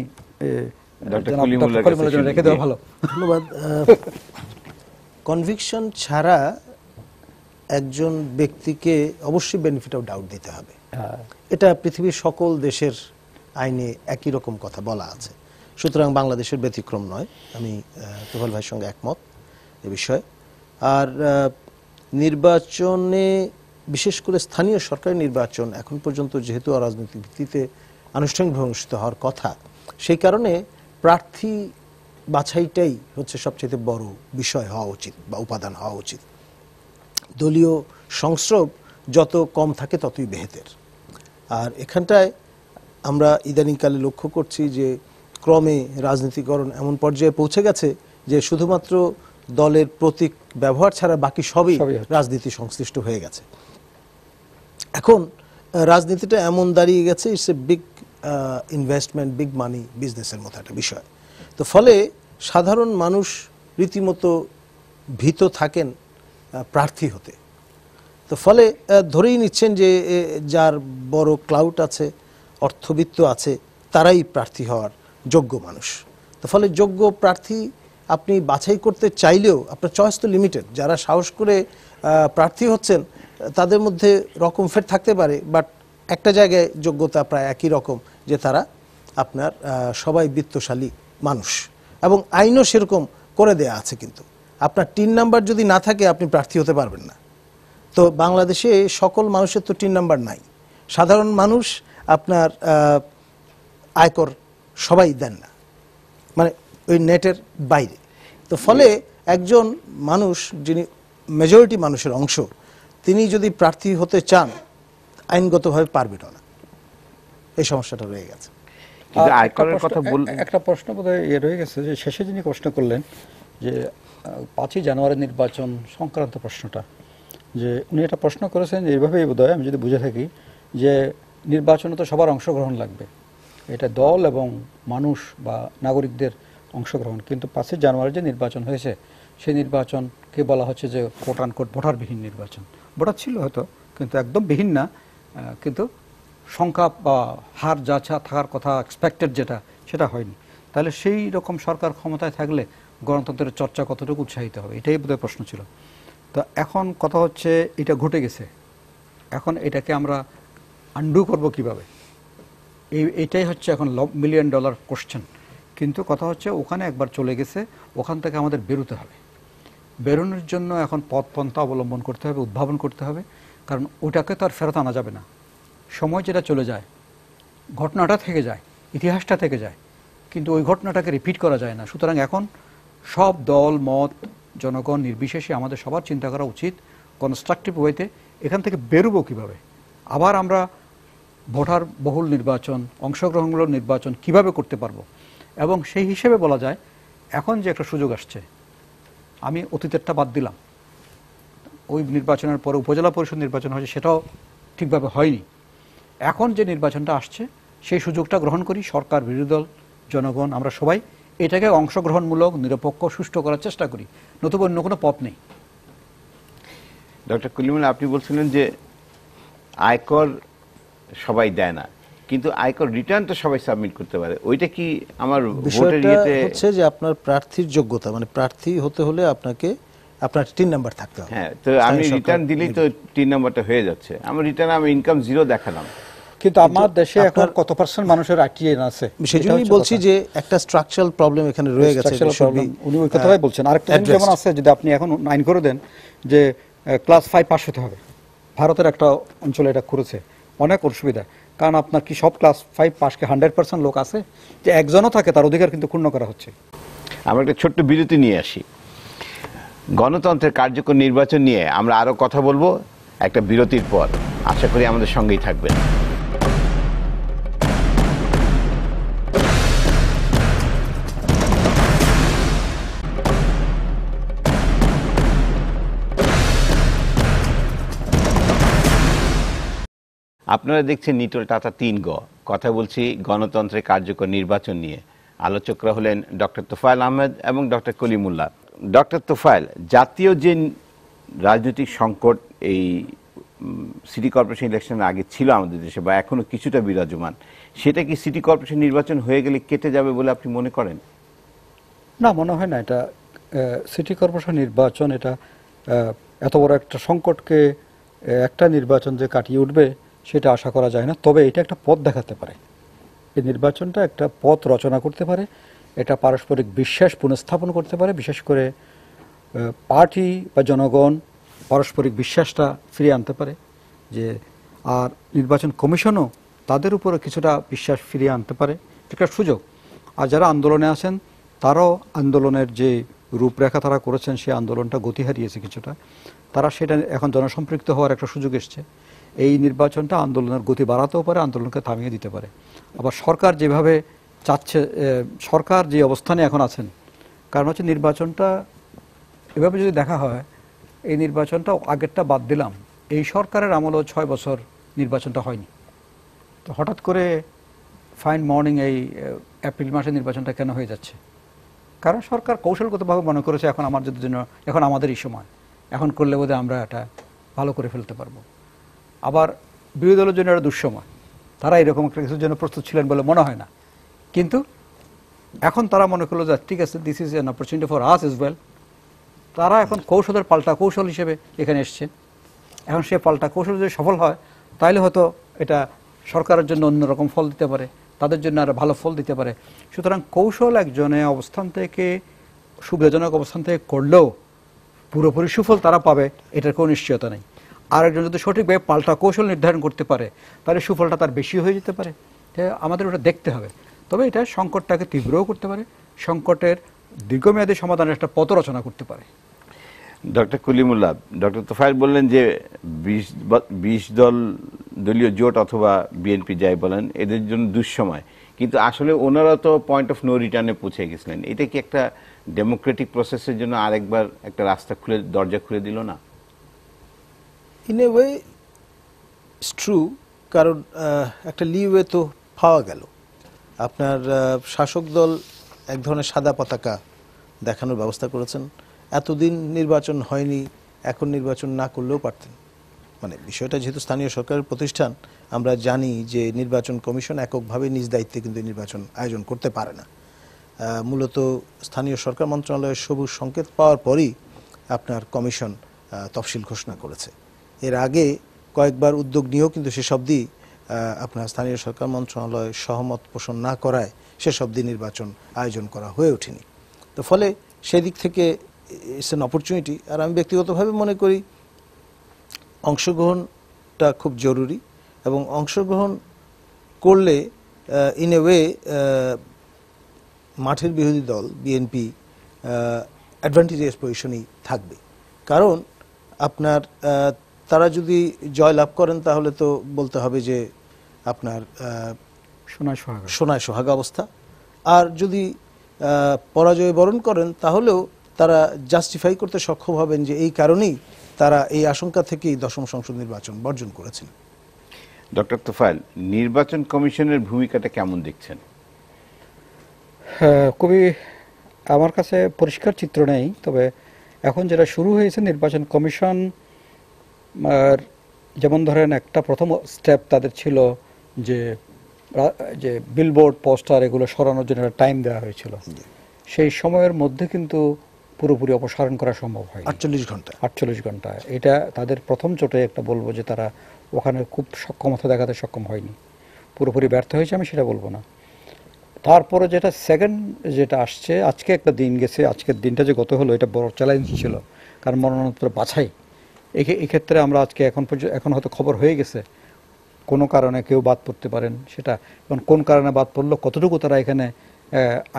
রেখে দেওয়া ভালো। ধন্যবাদ। কনভিকশন ছাড়া একজন ব্যক্তিকে অবশ্যই বেনিফিট অফ ডাউট দিতে হবে, এটা পৃথিবীর সকল দেশের আইনে একই রকম কথা বলা আছে। সুতরাং বাংলাদেশের ব্যতিক্রম নয়, আমি তোফায়েল ভাইয়ের সঙ্গে একমত এ বিষয়ে। আর নির্বাচনে, বিশেষ করে স্থানীয় সরকারি নির্বাচন এখন পর্যন্ত যেহেতু অরাজনৈতিক ভিত্তিতে আনুষ্ঠানিকভাবে অনুষ্ঠিত হওয়ার কথা, সেই কারণে প্রার্থী বাছাইটাই হচ্ছে সবচেয়ে বড় বিষয় হওয়া উচিত বা উপাদান হওয়া উচিত। দলীয় সংস্রব যত কম থাকে ততই বেহেতের। আর এখানটায় আমরা ইদানিংকালে লক্ষ্য করছি যে ক্রমে রাজনীতিকরণ এমন পর্যায়ে পৌঁছে গেছে যে শুধুমাত্র দলের প্রতীক ব্যবহার ছাড়া বাকি সবই রাজনীতি সংশ্লিষ্ট হয়ে গেছে। এখন রাজনীতিটা এমন দাঁড়িয়ে গেছে, it's a big investment, big মানি বিজনেসের মতো একটা বিষয়। তো ফলে সাধারণ মানুষ রীতিমতো ভীত থাকেন প্রার্থী হতে। তো ফলে ধরেই নিচ্ছেন যে যার বড় ক্লাউড আছে, অর্থবিত্ত আছে, তারাই প্রার্থী হওয়ার যোগ্য মানুষ। তো ফলে যোগ্য প্রার্থী আপনি বাছাই করতে চাইলেও আপনার চয়েস তো লিমিটেড। যারা সাহস করে প্রার্থী হচ্ছেন তাদের মধ্যে রকম ফের থাকতে পারে, বাট একটা জায়গায় যোগ্যতা প্রায় একই রকম, যে তারা আপনার সবাই বিত্তশালী মানুষ, এবং আইনও সেরকম করে দেয়া আছে। কিন্তু আপনার 3 নাম্বার যদি না থাকে আপনি প্রার্থী হতে পারবেন না। তো বাংলাদেশে সকল মানুষের তো 3 নাম্বার নাই। সাধারণ মানুষ আপনার আয়কর সবাই দেন না, মানে ওই নেটের বাইরে। তো ফলে একজন মানুষ যিনি মেজরিটি মানুষের অংশ, তিনি যদি প্রার্থী হতে চান আইনগতভাবে পারবেন না। এই সমস্যাটা রয়ে গেছে। একটা প্রশ্ন বোধহয় রয়ে গেছে যে শেষে যিনি প্রশ্ন করলেন যে 5ই জানুয়ারি নির্বাচন সংক্রান্ত প্রশ্নটা, যে উনি এটা প্রশ্ন করেছেন এইভাবেই বোধহয়, আমি যদি বুঝে থাকি, যে নির্বাচনে তো সবার অংশগ্রহণ লাগবে, এটা দল এবং মানুষ বা নাগরিকদের অংশগ্রহণ, কিন্তু 5ই জানুয়ারি যে নির্বাচন হয়েছে সেই নির্বাচনকে বলা হচ্ছে যে কোট আনকোট ভোটারবিহীন নির্বাচন। ভোটার ছিল হয়তো, কিন্তু একদম বিহীন না, কিন্তু সংখ্যা বা হার যা থাকার কথা এক্সপেক্টেড যেটা, সেটা হয়নি। তাহলে সেই রকম সরকার ক্ষমতায় থাকলে গণতন্ত্রের চর্চা কতটুকু উৎসাহিত হবে, এটাই বোধহয় প্রশ্ন ছিল। তো এখন কথা হচ্ছে এটা ঘটে গেছে, এখন এটাকে আমরা আন্ডু করব কিভাবে, এইটাই হচ্ছে এখন $1 মিলিয়ন কোশ্চেন। কিন্তু কথা হচ্ছে ওখানে একবার চলে গেছে, ওখান থেকে আমাদের বেরোতে হবে। বেরোনোর জন্য এখন পথ পন্থা অবলম্বন করতে হবে, উদ্ভাবন করতে হবে, কারণ ওটাকে তো আর ফেরত আনা যাবে না। সময় যেটা চলে যায়, ঘটনাটা থেকে যায়, ইতিহাসটা থেকে যায়, কিন্তু ওই ঘটনাটাকে রিপিট করা যায় না। সুতরাং এখন সব দল মত জনগণ নির্বিশেষে আমাদের সবার চিন্তা করা উচিত কনস্ট্রাকটিভ ওয়েতে এখান থেকে বেরোবো কীভাবে, আবার আমরা ভোটার বহুল নির্বাচন, অংশগ্রহণমূলক নির্বাচন কিভাবে করতে পারবো। এবং সেই হিসেবে বলা যায় এখন যে একটা সুযোগ আসছে, আমি অতীতেরটা বাদ দিলাম, ওই নির্বাচনের পরে উপজেলা পরিষদ নির্বাচন হয়েছে, সেটাও ঠিকভাবে হয়নি। এখন যে নির্বাচনটা আসছে সেই সুযোগটা গ্রহণ করি, সরকার, বিরোধী দল, জনগণ, আমরা সবাই এটাকে অংশগ্রহণমূলক, নিরপেক্ষ, সুষ্ঠু করার চেষ্টা করি, নতুবা অন্য কোনো পথ নেই। ডক্টর কলিমুল্লাহ, আপনি বলছিলেন যে আয়কর সবাই দেয় না, কিন্তু আয়কর রিটার্ন তো সবাই সাবমিট করতে পারে। ওইটা কি আমার ভোটের ইয়েতে হচ্ছে যে আপনার প্রার্থীর যোগ্যতা, মানে প্রার্থী হতে হলে আপনাকে আপনার 3 নাম্বার থাকতে হবে। হ্যাঁ, তো আমি রিটার্ন দিলেই তো 3 নাম্বারটা হয়ে যাচ্ছে। আমার রিটার্ন আমি ইনকাম 0 দেখালাম, কিন্তু আমার দেশে এখন কত পার্সেন্ট মানুষের আইটিএন আছে, সেজন্যই বলছি যে একটা স্ট্রাকচারাল প্রবলেম এখানে রয়ে গেছে। উনি ওই কথাই বলছেন। আরেকটা যেমন আছে, যদি আপনি এখন আইন করে দেন যে ক্লাস 5 পাস হতে হবে, ভারতের একটা অঞ্চলে এটা করেছে, অনেক অসুবিধা। কারণ আপনার কি সব ক্লাস 5 পাসকে 100% লোক আছে, যে একজনও থাকে তার অধিকার কিন্তু ক্ষুণ্ণ করা হচ্ছে। আমরা একটা ছোট্ট বিরতি নিয়ে আসি। গণতন্ত্রের কার্যকর নির্বাচন নিয়ে আমরা আরো কথা বলবো একটা বিরতির পর। আশা করি আমাদের সঙ্গেই থাকবেন। আপনারা দেখছেন নিটোল টাটা 3 গ। কথা বলছি গণতন্ত্রের কার্যকর নির্বাচন নিয়ে। আলোচকরা হলেন ডক্টর তোফায়েল আহমেদ এবং ডক্টর কলিমুল্লাহ। ডক্টর তোফায়েল, জাতীয় যে রাজনৈতিক সংকট এই সিটি কর্পোরেশন ইলেকশনের আগে ছিল আমাদের দেশে, বা এখনো কিছুটা বিরাজমান, সেটা কি সিটি কর্পোরেশন নির্বাচন হয়ে গেলে কেটে যাবে বলে আপনি মনে করেন? না, মনে হয় না। এটা সিটি কর্পোরেশন নির্বাচন, এটা এত বড় একটা সংকটকে একটা নির্বাচন যে কাটিয়ে উঠবে সেটা আশা করা যায় না। তবে এটা একটা পথ দেখাতে পারে, এই নির্বাচনটা একটা পথ রচনা করতে পারে, এটা পারস্পরিক বিশ্বাস পুনঃস্থাপন করতে পারে, বিশেষ করে পার্টি বা জনগণ পারস্পরিক বিশ্বাসটা ফিরিয়ে আনতে পারে। যে আর নির্বাচন কমিশনও তাদের উপরে কিছুটা বিশ্বাস ফিরিয়ে আনতে পারে, একটা সুযোগ। আর যারা আন্দোলনে আছেন তারাও আন্দোলনের যে রূপরেখা তারা করেছেন সেই আন্দোলনটা গতি হারিয়েছে কিছুটা, তারা সেটা এখন জনসম্পৃক্ত হওয়ার একটা সুযোগ এসছে। এই নির্বাচনটা আন্দোলনের গতি বাড়াতেও পারে, আন্দোলনকে থামিয়ে দিতে পারে। আবার সরকার যেভাবে চাচ্ছে, সরকার যে অবস্থানে এখন আছেন, কারণ হচ্ছে নির্বাচনটা এভাবে যদি দেখা হয়, এই নির্বাচনটা আগেরটা বাদ দিলাম, এই সরকারের আমলেও 6 বছর নির্বাচনটা হয়নি। তো হঠাৎ করে ফাইন মর্নিং এই এপ্রিল মাসে নির্বাচনটা কেন হয়ে যাচ্ছে? কারণ সরকার কৌশলগতভাবে মনে করেছে এখন আমাদের জন্য, এখন আমাদেরই সময়, এখন করলে বোধহয় আমরা এটা ভালো করে ফেলতে পারবো। আবার বিরোধী দলের জন্য এটা দুঃসময়, তারা এরকম একটা কিছুর জন্য প্রস্তুত ছিলেন বলে মনে হয় না। কিন্তু এখন তারা মনে করলো যে ঠিক আছে, this is an opportunity for us is well. তারা এখন কৌশলের পাল্টা কৌশল হিসেবে এখানে এসছে। এখন সে পাল্টা কৌশল যদি সফল হয় তাহলে হয়তো এটা সরকারের জন্য অন্যরকম ফল দিতে পারে, তাদের জন্য আরো ভালো ফল দিতে পারে। সুতরাং কৌশল একজনের অবস্থান থেকে, সুবিধাজনক অবস্থান থেকে করলেও পুরোপুরি সুফল তারা পাবে এটার কোনো নিশ্চয়তা নেই। আরেকজন যদি সঠিকভাবে পাল্টা কৌশল নির্ধারণ করতে পারে তাহলে সুফলটা তার বেশি হয়ে যেতে পারে। আমাদের ওটা দেখতে হবে। তবে এটা সংকটটাকে তীব্রও করতে পারে, সংকটের দীর্ঘমেয়াদী সমাধানের একটা পথ রচনা করতে পারে। ডক্টর কলিমুল্লাহ, ডক্টর তোফায়েল বললেন যে 20 দলীয় জোট অথবা বিএনপি যাই বলেন এদের জন্য দুঃসময়, কিন্তু আসলে ওনারা তো পয়েন্ট অফ নো রিটার্নে পৌঁছে গেছিলেন। এটা কি একটা ডেমোক্রেটিক প্রসেসের জন্য আরেকবার একটা রাস্তা খুলে, দরজা খুলে দিল না? In a way it's true, কারণ একটা লিওয়ে তো পাওয়া গেল। আপনার শাসক দল এক ধরনের সাদা পতাকা দেখানোর ব্যবস্থা করেছেন। এতদিন নির্বাচন হয়নি, এখন নির্বাচন না করলেও পারতেন। মানে বিষয়টা যেহেতু স্থানীয় সরকারের প্রতিষ্ঠান, আমরা জানি যে নির্বাচন কমিশন এককভাবে নিজ দায়িত্বে কিন্তু নির্বাচন আয়োজন করতে পারে না। মূলত স্থানীয় সরকার মন্ত্রণালয়ের সবুজ সংকেত পাওয়ার পরই আপনার কমিশন তফসিল ঘোষণা করেছে। এর আগে কয়েকবার উদ্যোগ নিয়েও কিন্তু সেসব দিয়ে আপনার স্থানীয় সরকার মন্ত্রণালয় সহমত পোষণ না করায় সেসব দিয়ে নির্বাচন আয়োজন করা হয়ে ওঠেনি। তো ফলে সেদিক থেকে ইটস অ্যান অপরচুনিটি। আর আমি ব্যক্তিগতভাবে মনে করি অংশগ্রহণটা খুব জরুরি, এবং অংশগ্রহণ করলে ইন এ ওয়ে মাঠের বিরোধী দল বিএনপি অ্যাডভান্টেজিয়াস পজিশনেই থাকবে। কারণ আপনার তারা যদি জয় লাভ করেন তাহলে তো বলতে হবে যে আপনার সোনায় সোহাগা অবস্থা, আর যদি পরাজয় বরণ করেন তাহলেও তারা জাস্টিফাই করতে সক্ষম হবেন যে এই কারণেই তারা এই আশঙ্কা থেকেই 10ম সংসদ নির্বাচন বর্জন করেছেন। ডক্টর তোফায়েল, নির্বাচন কমিশনের ভূমিকাটা কেমন দেখছেন? খুবই আমার কাছে পরিষ্কার চিত্র নেই, তবে এখন যেটা শুরু হয়েছে নির্বাচন কমিশন, যেমন ধরেন একটা প্রথম স্টেপ তাদের ছিল যে বিলবোর্ড পোস্টার এগুলো সরানোর জন্য একটা টাইম দেওয়া হয়েছিল। সেই সময়ের মধ্যে কিন্তু পুরোপুরি অপসারণ করা সম্ভব হয় 48 ঘন্টা। এটা তাদের প্রথম চোটে একটা বলবো যে তারা ওখানে খুব সক্ষমতা দেখাতে সক্ষম হয়নি, পুরোপুরি ব্যর্থ হয়েছে আমি সেটা বলবো না। তারপরে যেটা সেকেন্ড যেটা আসছে, আজকে একটা দিন গেছে, আজকের দিনটা যে গত হলো এটা বড় চ্যালেঞ্জ ছিল, কারণ মনোনয়নপত্র বাছাই এক্ষেত্রে আমরা আজকে এখন হয়তো খবর হয়ে গেছে কোনো কারণে কেউ বাদ পড়তে পারেন, সেটা এখন কোন কারণে বাদ পড়লো, কতটুকু তারা এখানে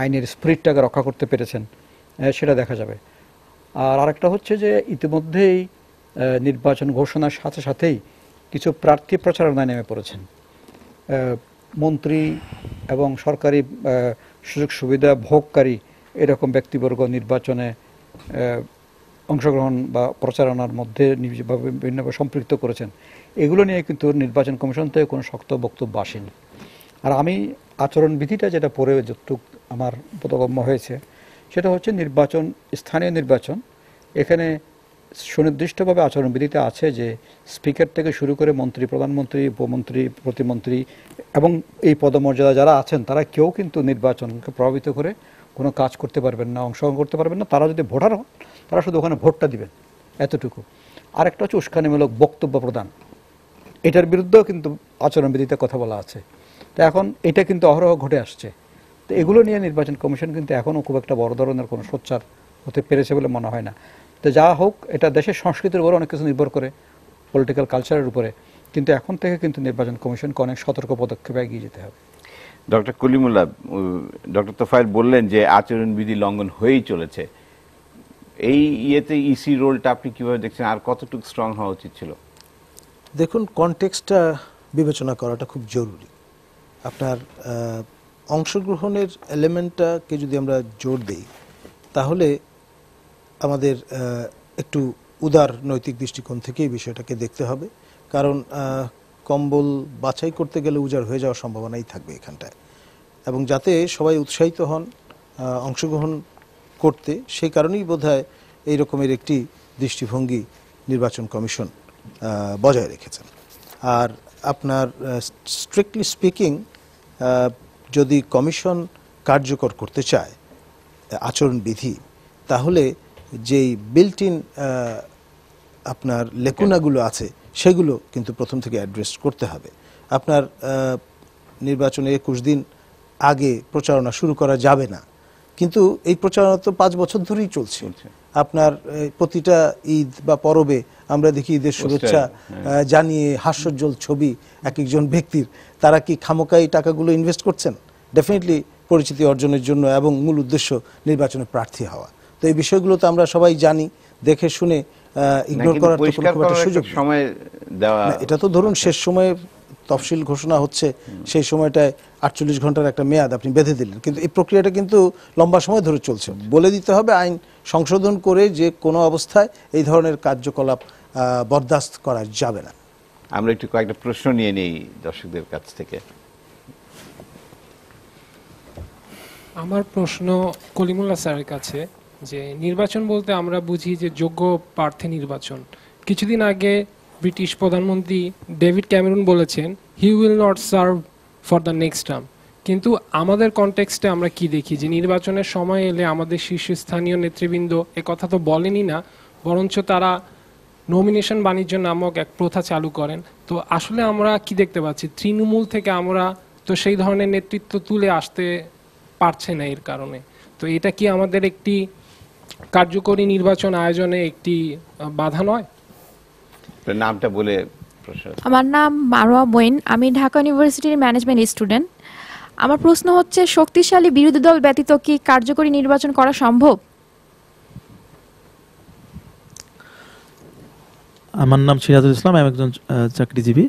আইনের স্পিরিটটাকে রক্ষা করতে পেরেছেন সেটা দেখা যাবে। আর আরেকটা হচ্ছে যে ইতিমধ্যেই নির্বাচন ঘোষণার সাথে সাথেই কিছু প্রার্থী প্রচারণায় নেমে পড়েছেন। মন্ত্রী এবং সরকারি সুযোগ সুবিধা ভোগকারী এরকম ব্যক্তিবর্গ নির্বাচনে অংশগ্রহণ বা প্রচারণার মধ্যে নিজেভাবে বিভিন্নভাবে সম্পৃক্ত করেছেন। এগুলো নিয়ে কিন্তু নির্বাচন কমিশন থেকে কোনো শক্ত বক্তব্য আসেনি। আর আমি আচরণবিধিটা যেটা পড়ে যতটুকু আমার বোধগম্য হয়েছে সেটা হচ্ছে নির্বাচন, স্থানীয় নির্বাচন, এখানে সুনির্দিষ্টভাবে আচরণবিধিতে আছে যে স্পিকার থেকে শুরু করে মন্ত্রী, প্রধানমন্ত্রী, উপমন্ত্রী, প্রতিমন্ত্রী এবং এই পদমর্যাদা যারা আছেন তারা কেউ কিন্তু নির্বাচনকে প্রভাবিত করে কোনো কাজ করতে পারবেন না, অংশগ্রহণ করতে পারবেন না। তারা যদি ভোটার হন তারা শুধু ওখানে ভোটটা দিবেন, এতটুকু। আরেকটা হচ্ছে উস্কানিমূলক বক্তব্য প্রদান, এটার বিরুদ্ধেও কিন্তু আচরণবিধিতে কথা বলা আছে। তো এখন এটা কিন্তু অহরহ ঘটে আসছে। তো এগুলো নিয়ে নির্বাচন কমিশন কিন্তু এখনও খুব একটা বড় ধরনের কোনো সোচ্চার হতে পেরেছে বলে মনে হয় না। তো যা হোক, এটা দেশের সংস্কৃতির উপরে অনেক কিছু নির্ভর করে, পলিটিক্যাল কালচারের উপরে, কিন্তু এখন থেকে কিন্তু নির্বাচন কমিশনকে অনেক সতর্ক পদক্ষেপে এগিয়ে যেতে হবে। ডক্টর কলিমুল্লাহ, ডক্টর তোফায়েল বললেন যে আচরণবিধি লঙ্ঘন হয়েই চলেছে, এই ইয়েতে ইসি রোলটা আপনি কিভাবে দেখছেন, আর কতটুকু স্ট্রং হওয়া উচিত ছিল? দেখুন, কনটেক্সটটা বিবেচনা করাটা খুব জরুরি। আপনার অংশগ্রহণের এলিমেন্টটাকে যদি আমরা জোর দিই, তাহলে আমাদের একটু উদার নৈতিক দৃষ্টিকোণ থেকে এই বিষয়টাকে দেখতে হবে। কারণ কম্বল বাছাই করতে গেলে উজাড় হয়ে যাওয়ার সম্ভাবনাই থাকবে এখানটায়, এবং যাতে সবাই উৎসাহিত হন অংশগ্রহণ করতে, সেই কারণেই বোধহয় এই রকমের একটি দৃষ্টিভঙ্গি নির্বাচন কমিশন বজায় রেখেছেন। আর আপনার স্ট্রিক্টলি স্পিকিং, যদি কমিশন কার্যকর করতে চায় আচরণবিধি, তাহলে যেই বিল্ট ইন আপনার লেকুনাগুলো আছে সেগুলো কিন্তু প্রথম থেকে অ্যাড্রেস করতে হবে। আপনার নির্বাচনে 21 দিন আগে প্রচারণা শুরু করা যাবে না, কিন্তু এই প্রচারণা তো 5 বছর ধরেই চলছে। আপনার প্রতিটা ঈদ বা পরবে আমরা দেখি ঈদের শুভেচ্ছা জানিয়ে হাস্যোজ্জ্বল ছবি এক একজন ব্যক্তির। তারা কি খামোকাই টাকাগুলো ইনভেস্ট করছেন? ডেফিনেটলি পরিচিতি অর্জনের জন্য, এবং মূল উদ্দেশ্য নির্বাচনে প্রার্থী হওয়া। তো এই বিষয়গুলো তো আমরা সবাই জানি, দেখে শুনে ইগনোর করার তো কোনো একটা সুযোগ নেই। সময় দেওয়া, এটা তো ধরুন শেষ সময়ে তফসিল ঘোষণা হচ্ছে, সেই সময়টায় 48 ঘন্টার একটা মেয়াদ আপনি বেঁধে দিলেন, কিন্তু এই প্রক্রিয়াটা কিন্তু লম্বা সময় ধরে চলছে। বলে দিতে হবে আইন সংশোধন করে যে কোনো অবস্থায় এই ধরনের কার্যকলাপ বরদাস্ত করা যাবে না। আমরা একটু কয়েকটা প্রশ্ন নিয়ে নেই দর্শকদের কাছ থেকে। আমার প্রশ্ন কলিমুল্লাহ স্যারের কাছে, যে নির্বাচন বলতে আমরা বুঝি যে যোগ্য প্রার্থী নির্বাচন। কিছুদিন আগে ব্রিটিশ প্রধানমন্ত্রী ডেভিড ক্যামেরুন বলেছেন he will not serve for the next term. কিন্তু আমাদের কনটেক্সটে আমরা কি দেখি যে নির্বাচনের সময় এলে আমাদের শীর্ষস্থানীয় নেতৃবৃন্দ এ কথা তো বলেনই না, বরঞ্চ তারা নমিনেশন বাণিজ্য নামক এক প্রথা চালু করেন। তো আসলে আমরা কি দেখতে পাচ্ছি, তৃণমূল থেকে আমরা তো সেই ধরনের নেতৃত্ব তুলে আসতে পারছে না এর কারণে। তো এটা কি আমাদের একটি কার্যকরী নির্বাচন আয়োজনে একটি বাধা নয়? নামটা বলে প্রশ্ন। আমার নাম মারোয়া মঈন, আমি ঢাকা ইউনিভার্সিটির ম্যানেজমেন্ট স্টুডেন্ট। আমার প্রশ্ন হচ্ছে, শক্তিশালী বিরোধী দল ব্যতীত কি কার্যকরী নির্বাচন করা সম্ভব? আমার নাম সিরাজুল ইসলাম, আমি একজন চাকরিজীবী।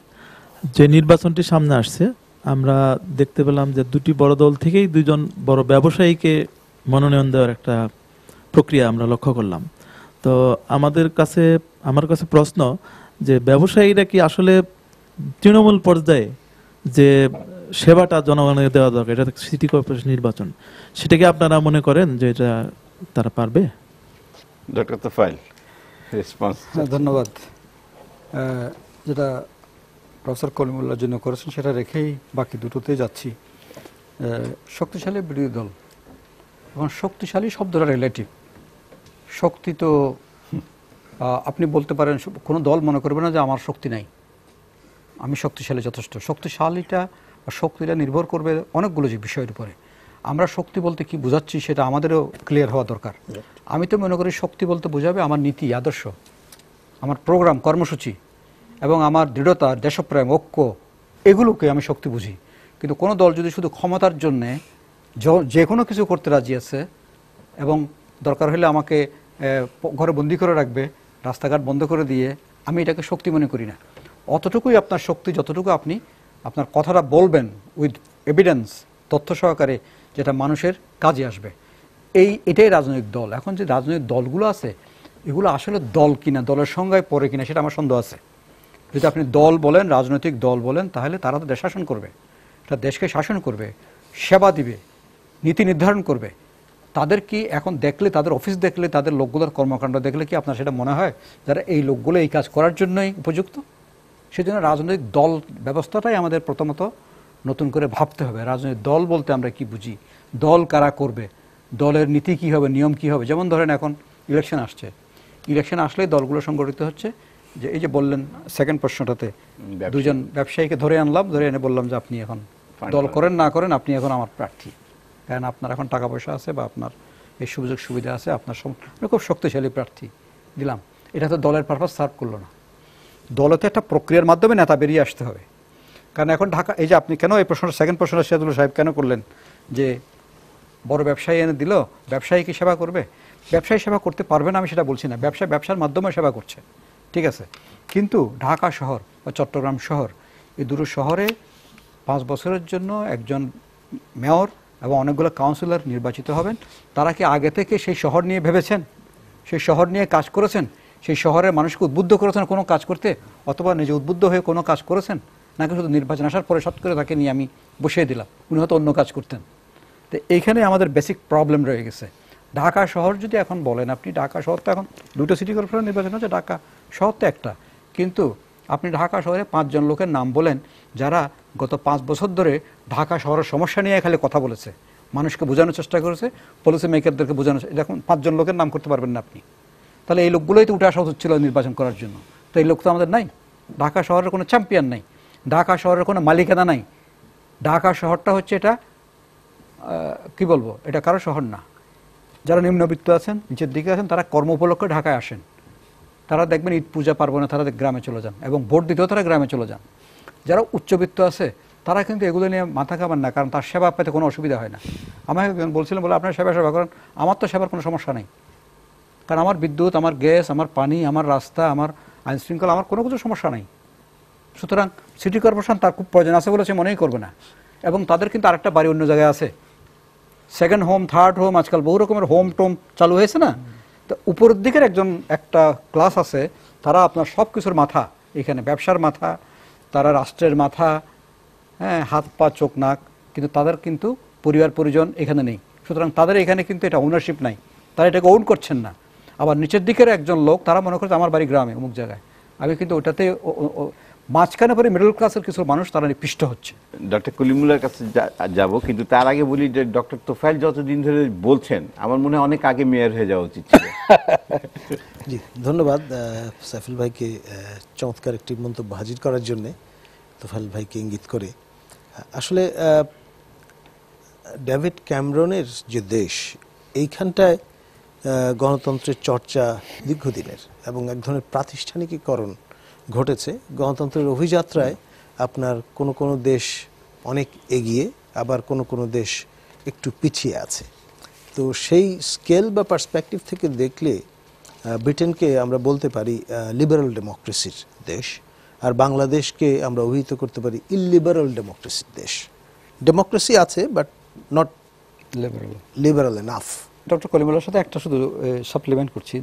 যে নির্বাচনটি সামনে আসছে, আমরা দেখতে পেলাম যে দুটি বড় দল থেকেই দুজন বড় ব্যবসায়ীকে মনোনয়ন দেওয়ার একটা প্রক্রিয়া আমরা লক্ষ্য করলাম। তো আমার কাছে প্রশ্ন যে ব্যবসায়ীরা কি আসলে তৃণমূল পর্যায়ে যে সেবাটা জনগণের দেওয়া দরকার, এটা সিটি কর্পোরেশন নির্বাচন, সেটা কি আপনারা মনে করেন যে এটা তারা পারবে? Doctor Tofail, response. ধন্যবাদ। যেটা প্রফেসর কলিমুল্লাহর জন্য করেছেন সেটা রেখেই বাকি দুটোতে যাচ্ছি। শক্তিশালী বিরোধী দল, এখন শক্তিশালী শব্দটা রিলেটিভ। শক্তি তো আপনি বলতে পারেন, কোনো দল মনে করবে না যে আমার শক্তি নাই, আমি শক্তিশালী যথেষ্ট। শক্তিশালীটা বা শক্তিটা নির্ভর করবে অনেকগুলো যে বিষয়ের উপরে। আমরা শক্তি বলতে কি বোঝাচ্ছি সেটা আমাদেরও ক্লিয়ার হওয়া দরকার। আমি তো মনে করি শক্তি বলতে বোঝাবে আমার নীতি আদর্শ, আমার প্রোগ্রাম কর্মসূচি, এবং আমার দৃঢ়তা, দেশপ্রেম, ঐক্য, এগুলোকে আমি শক্তি বুঝি। কিন্তু কোনো দল যদি শুধু ক্ষমতার জন্যে যে কোনো কিছু করতে রাজি আছে, এবং দরকার হলে আমাকে ঘরে বন্দি করে রাখবে, রাস্তাঘাট বন্ধ করে দিয়ে, আমি এটাকে শক্তি মনে করি না। অতটুকুই আপনার শক্তি যতটুকু আপনি আপনার কথাটা বলবেন উইথ এভিডেন্স, তথ্য সহকারে, যেটা মানুষের কাজে আসবে। এটাই রাজনৈতিক দল। এখন যে রাজনৈতিক দলগুলো আছে, এগুলো আসলে দল কিনা, দলের সংজ্ঞায় পড়ে কিনা, সেটা আমার সন্দেহ আছে। যদি আপনি দল বলেন, রাজনৈতিক দল বলেন, তাহলে তারা তো দেশ শাসন করবে, এটা দেশকে শাসন করবে, সেবা দিবে, নীতি নির্ধারণ করবে। তাদের কি এখন দেখলে, তাদের অফিস দেখলে, তাদের লোকগুলোর কর্মকাণ্ড দেখলে কি আপনার সেটা মনে হয় যারা এই লোকগুলো এই কাজ করার জন্যই উপযুক্ত? সেজন্য রাজনৈতিক দল ব্যবস্থাটাই আমাদের প্রথমত নতুন করে ভাবতে হবে। রাজনৈতিক দল বলতে আমরা কি বুঝি, দল কারা করবে, দলের নীতি কী হবে, নিয়ম কী হবে। যেমন ধরেন এখন ইলেকশন আসছে, ইলেকশন আসলেই দলগুলো সংগঠিত হচ্ছে। যে এই যে বললেন সেকেন্ড প্রশ্নটাতে, দুজন ব্যবসায়ীকে ধরে আনলাম, ধরে এনে বললাম যে আপনি এখন দল করেন না করেন, আপনি এখন আমার প্রার্থী, কারণ আপনার এখন টাকা পয়সা আছে বা আপনার এই সুযোগ সুবিধা আছে, আপনার খুব শক্তিশালী প্রার্থী দিলাম। এটা তো দলের পারপাস সার্ভ করলো না। দলতে একটা প্রক্রিয়ার মাধ্যমে নেতা বেরিয়ে আসতে হবে। কারণ এখন ঢাকা, এই যে আপনি কেন এই প্রশ্নটা, সেকেন্ড প্রশ্নটা সিরাজুল সাহেব কেন করলেন যে বড় ব্যবসায়ী এনে দিল, ব্যবসায়ী কি সেবা করবে? ব্যবসায়ী সেবা করতে পারবে না আমি সেটা বলছি না, ব্যবসার মাধ্যমে সেবা করছে, ঠিক আছে। কিন্তু ঢাকা শহর বা চট্টগ্রাম শহর, এই দুটো শহরে 5 বছরের জন্য একজন মেয়র এবং অনেকগুলো কাউন্সিলর নির্বাচিত হবেন। তারা কি আগে থেকে সেই শহর নিয়ে ভেবেছেন, সেই শহর নিয়ে কাজ করেছেন, সেই শহরের মানুষকে উদ্বুদ্ধ করেছেন কোনো কাজ করতে, অথবা নিজে উদ্বুদ্ধ হয়ে কোনো কাজ করেছেন? নাকি শুধু নির্বাচন আসার পরে সৎ করে তাকে নিয়ে আমি বসিয়ে দিলাম, উনি হয়তো অন্য কাজ করতেন? তো এইখানে আমাদের বেসিক প্রবলেম রয়ে গেছে। ঢাকা শহর যদি এখন বলেন আপনি, ঢাকা শহর তো এখন 2টো সিটি কর্পোরেশন নির্বাচন হচ্ছে, ঢাকা শহর তো একটা, কিন্তু আপনি ঢাকা শহরে 5 জন লোকের নাম বলেন যারা গত 5 বছর ধরে ঢাকা শহরের সমস্যা নিয়ে খালি কথা বলেছে, মানুষকে বোঝানোর চেষ্টা করেছে, পলিসি মেকারদেরকে বোঝানোর। দেখুন 5 জন লোকের নাম করতে পারবেন না আপনি, তাহলে এই লোকগুলোই তো উঠে আসা উচিত ছিল নির্বাচন করার জন্য। তো এই লোক তো আমাদের নাই। ঢাকা শহরের কোনো চ্যাম্পিয়ন নাই, ঢাকা শহরের কোনো মালিকানা নাই। ঢাকা শহরটা হচ্ছে এটা কি বলবো, এটা কারো শহর না। যারা নিম্নবিত্ত আছেন, নিচের দিকে আছেন, তারা কর্ম উপলক্ষে ঢাকায় আসেন। তারা দেখবেন ঈদ পূজা পার্বণে তারা গ্রামে চলে যান এবং ভোট দিতেও তারা গ্রামে চলে যান। যারা উচ্চবিত্ত আছে তারা কিন্তু এগুলো নিয়ে মাথা খাবেন না, কারণ তার সেবা পেতে কোনো অসুবিধা হয় না। আমাকে বলছিলাম, বলে আপনার সেবা করেন, আমার তো সেবার কোনো সমস্যা নেই, কারণ আমার বিদ্যুৎ, আমার গ্যাস, আমার পানি, আমার রাস্তা, আমার আইন শৃঙ্খলা, আমার কোনো কিছু সমস্যা নেই। সুতরাং সিটি কর্পোরেশন তার খুব প্রয়োজন আছে বলে সে মনেই করবে না। এবং তাদের কিন্তু আরেকটা বাড়ি অন্য জায়গায় আছে, সেকেন্ড হোম, থার্ড হোম, আজকাল বহু রকমের হোম টোম চালু হয়েছে না। তো উপরের দিকের একটা ক্লাস আছে, তারা আপনার সব কিছুর মাথা, এখানে ব্যবসার মাথা, তারা রাষ্ট্রের মাথা, হ্যাঁ, হাত পা চোখ নাক, কিন্তু তাদের কিন্তু পরিবার পরিজন এখানে নেই। সুতরাং তাদের এখানে কিন্তু এটা ওনারশিপ নাই, তারা এটাকে ওন করছেন না। আবার নিচের দিকের একজন লোক, তারা মনে করছে আমার বাড়ি গ্রামে অমুক জায়গায়, আমি কিন্তু ওটাতে মাঝখানে পরে মিডল ক্লাসের কিছু মানুষ তারা পিষ্ট হচ্ছে। ডক্টর কলিমুল্লাহর কাছে যাব, কিন্তু তার আগে বলি যে ডক্টর তোফায়েল যতদিন ধরে বলছেন, আমার মনে হয় অনেক আগে মেয়র হয়ে যাওয়া উচিত ছিল। জি, ধন্যবাদ সাইফুল ভাইকে চমৎকার একটি মন্তব্য হাজির করার জন্য, তোফায়েল ভাইকে ইঙ্গিত করে। আসলে ডেভিড ক্যামেরনের যে দেশ, এইখানটায় গণতন্ত্রের চর্চা দীর্ঘদিনের এবং এক ধরনের প্রাতিষ্ঠানিকীকরণ ঘটেছে। গণতন্ত্রের অভিযাত্রায় আপনার কোনো দেশ অনেক এগিয়ে, আবার কোনো দেশ একটু পিছিয়ে আছে। তো সেই স্কেল বা পার্সপেক্টিভ থেকে দেখলে ব্রিটেনকে আমরা বলতে পারি লিবারাল ডেমোক্রেসির দেশ, আর বাংলাদেশকে আমরা অভিহিত করতে পারি ইলিবারাল ডেমোক্রেসির দেশ। ডেমোক্রেসি আছে but not liberal enough. Doctor কলিমুল্লাহর সাথে একটা শুধু সাপ্লিমেন্ট করছি।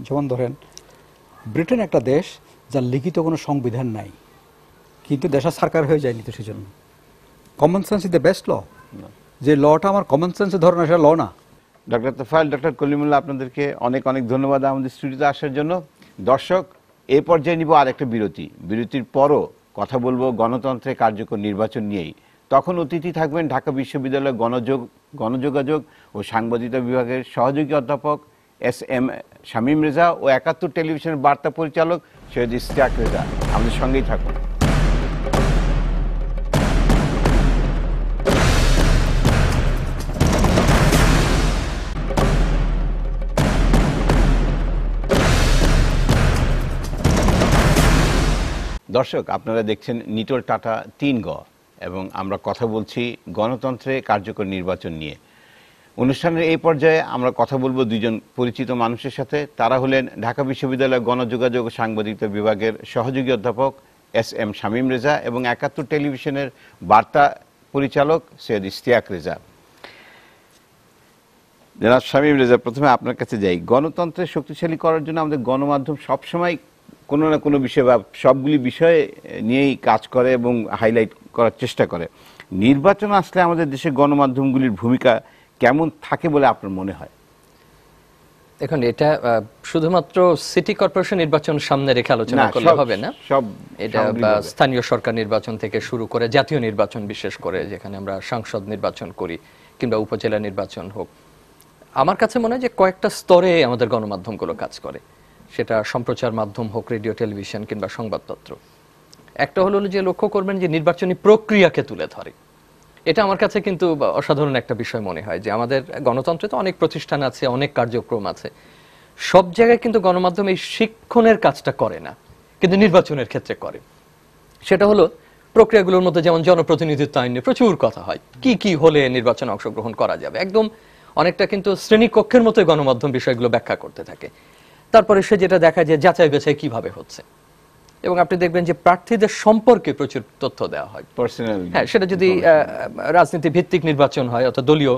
যেমন ধরেন ব্রিটেন একটা দেশ যার লিখিত কোনো সংবিধান নাই, কিন্তু দেশা সরকার হয়ে যায়নি তো সেজন্য। Common sense is the best law. যে লটা আমার কমন সেন্সে ধরো না, সেটা ল না। ডক্টর তোফায়েল, ডক্টর কলিমুল্লাহ, আপনাদেরকে অনেক অনেক ধন্যবাদ আমাদের স্টুডিওতে আসার জন্য। দর্শক, এই পর্যায়ে নিব আরেকটা বিরতি। বিরতির পরও কথা বলবো গণতন্ত্রে কার্যকর নির্বাচন নিয়েই। তখন অতিথি থাকবেন ঢাকা বিশ্ববিদ্যালয়ের গণযোগাযোগ ও সাংবাদিকতা বিভাগের সহযোগী অধ্যাপক SM শামীম রেজা ও ৭১ টেলিভিশনের বার্তা পরিচালক সৈয়দ ইশতিয়াক রেজা। আমাদের সঙ্গেই থাকুন। দর্শক, আপনারা দেখছেন নিটোল টাটা 3গ এবং আমরা কথা বলছি গণতন্ত্রে কার্যকর নির্বাচন নিয়ে। অনুষ্ঠানের এই পর্যায়ে আমরা কথা বলবো দুইজন পরিচিত মানুষের সাথে। তারা হলেন ঢাকা বিশ্ববিদ্যালয়ের গণযোগাযোগ ও সাংবাদিকতা বিভাগের সহযোগী অধ্যাপক SM শামীম রেজা এবং ৭১ টেলিভিশনের বার্তা পরিচালক সৈয়দ ইশতিয়াক রেজা। জনাব শামীম রেজা, প্রথমে আপনার কাছে যাই। গণতন্ত্রের শক্তিশালী করার জন্য আমাদের গণমাধ্যম সবসময় কোনো না কোনো বিষয় বা সবগুলি বিষয়ে নিয়েই কাজ করে এবং হাইলাইট করার চেষ্টা করে। নির্বাচন আসলে আমাদের দেশের গণমাধ্যমগুলির ভূমিকা কেমন থাকে বলে আপনার মনে হয়? দেখুন, এটা শুধুমাত্র সিটি কর্পোরেশন নির্বাচন সামনে রেখে আলোচনা করলে হবে না। এটা স্থানীয় সরকার নির্বাচন থেকে শুরু করে জাতীয় নির্বাচন, বিশেষ করে যেখানে আমরা সংসদ নির্বাচন করি কিংবা উপজেলা নির্বাচন হোক, আমার কাছে মনে হয় যে কয়েকটা স্তরে আমাদের গণমাধ্যমগুলো কাজ করে। সেটা সম্প্রচার মাধ্যম হোক, রেডিও, টেলিভিশন কিংবা সংবাদপত্র। একটা হলো যে লক্ষ্য করবেন যে নির্বাচনী প্রক্রিয়াকে তুলে ধরে। এটা আমার কাছে কিন্তু অসাধারণ একটা বিষয় মনে হয় যে আমাদের গণতন্ত্রে তো অনেক প্রতিষ্ঠান আছে, অনেক কার্যক্রম আছে, সব জায়গায় কিন্তু গণমাধ্যম এই শিক্ষণের কাজটা করে না, কিন্তু নির্বাচনের ক্ষেত্রে করে। সেটা হলো প্রক্রিয়াগুলোর মধ্যে যেমন জনপ্রতিনিধিত্ব আইন নিয়ে প্রচুর কথা হয়, কি কি হলে নির্বাচনে অংশগ্রহণ করা যাবে, একদম অনেকটা কিন্তু শ্রেণীকক্ষের মতো গণমাধ্যম বিষয়গুলো ব্যাখ্যা করতে থাকে। তারপরে সে যেটা দেখা যায় যাচাই বাছাই কিভাবে হচ্ছে, এবং আপনি দেখবেন যে প্রার্থীদের সম্পর্কে প্রচুর তথ্য দেওয়া হয় পার্সোনাল। হ্যাঁ, সেটা যদি রাজনীতি ভিত্তিক নির্বাচন হয় অর্থাৎ দলীয়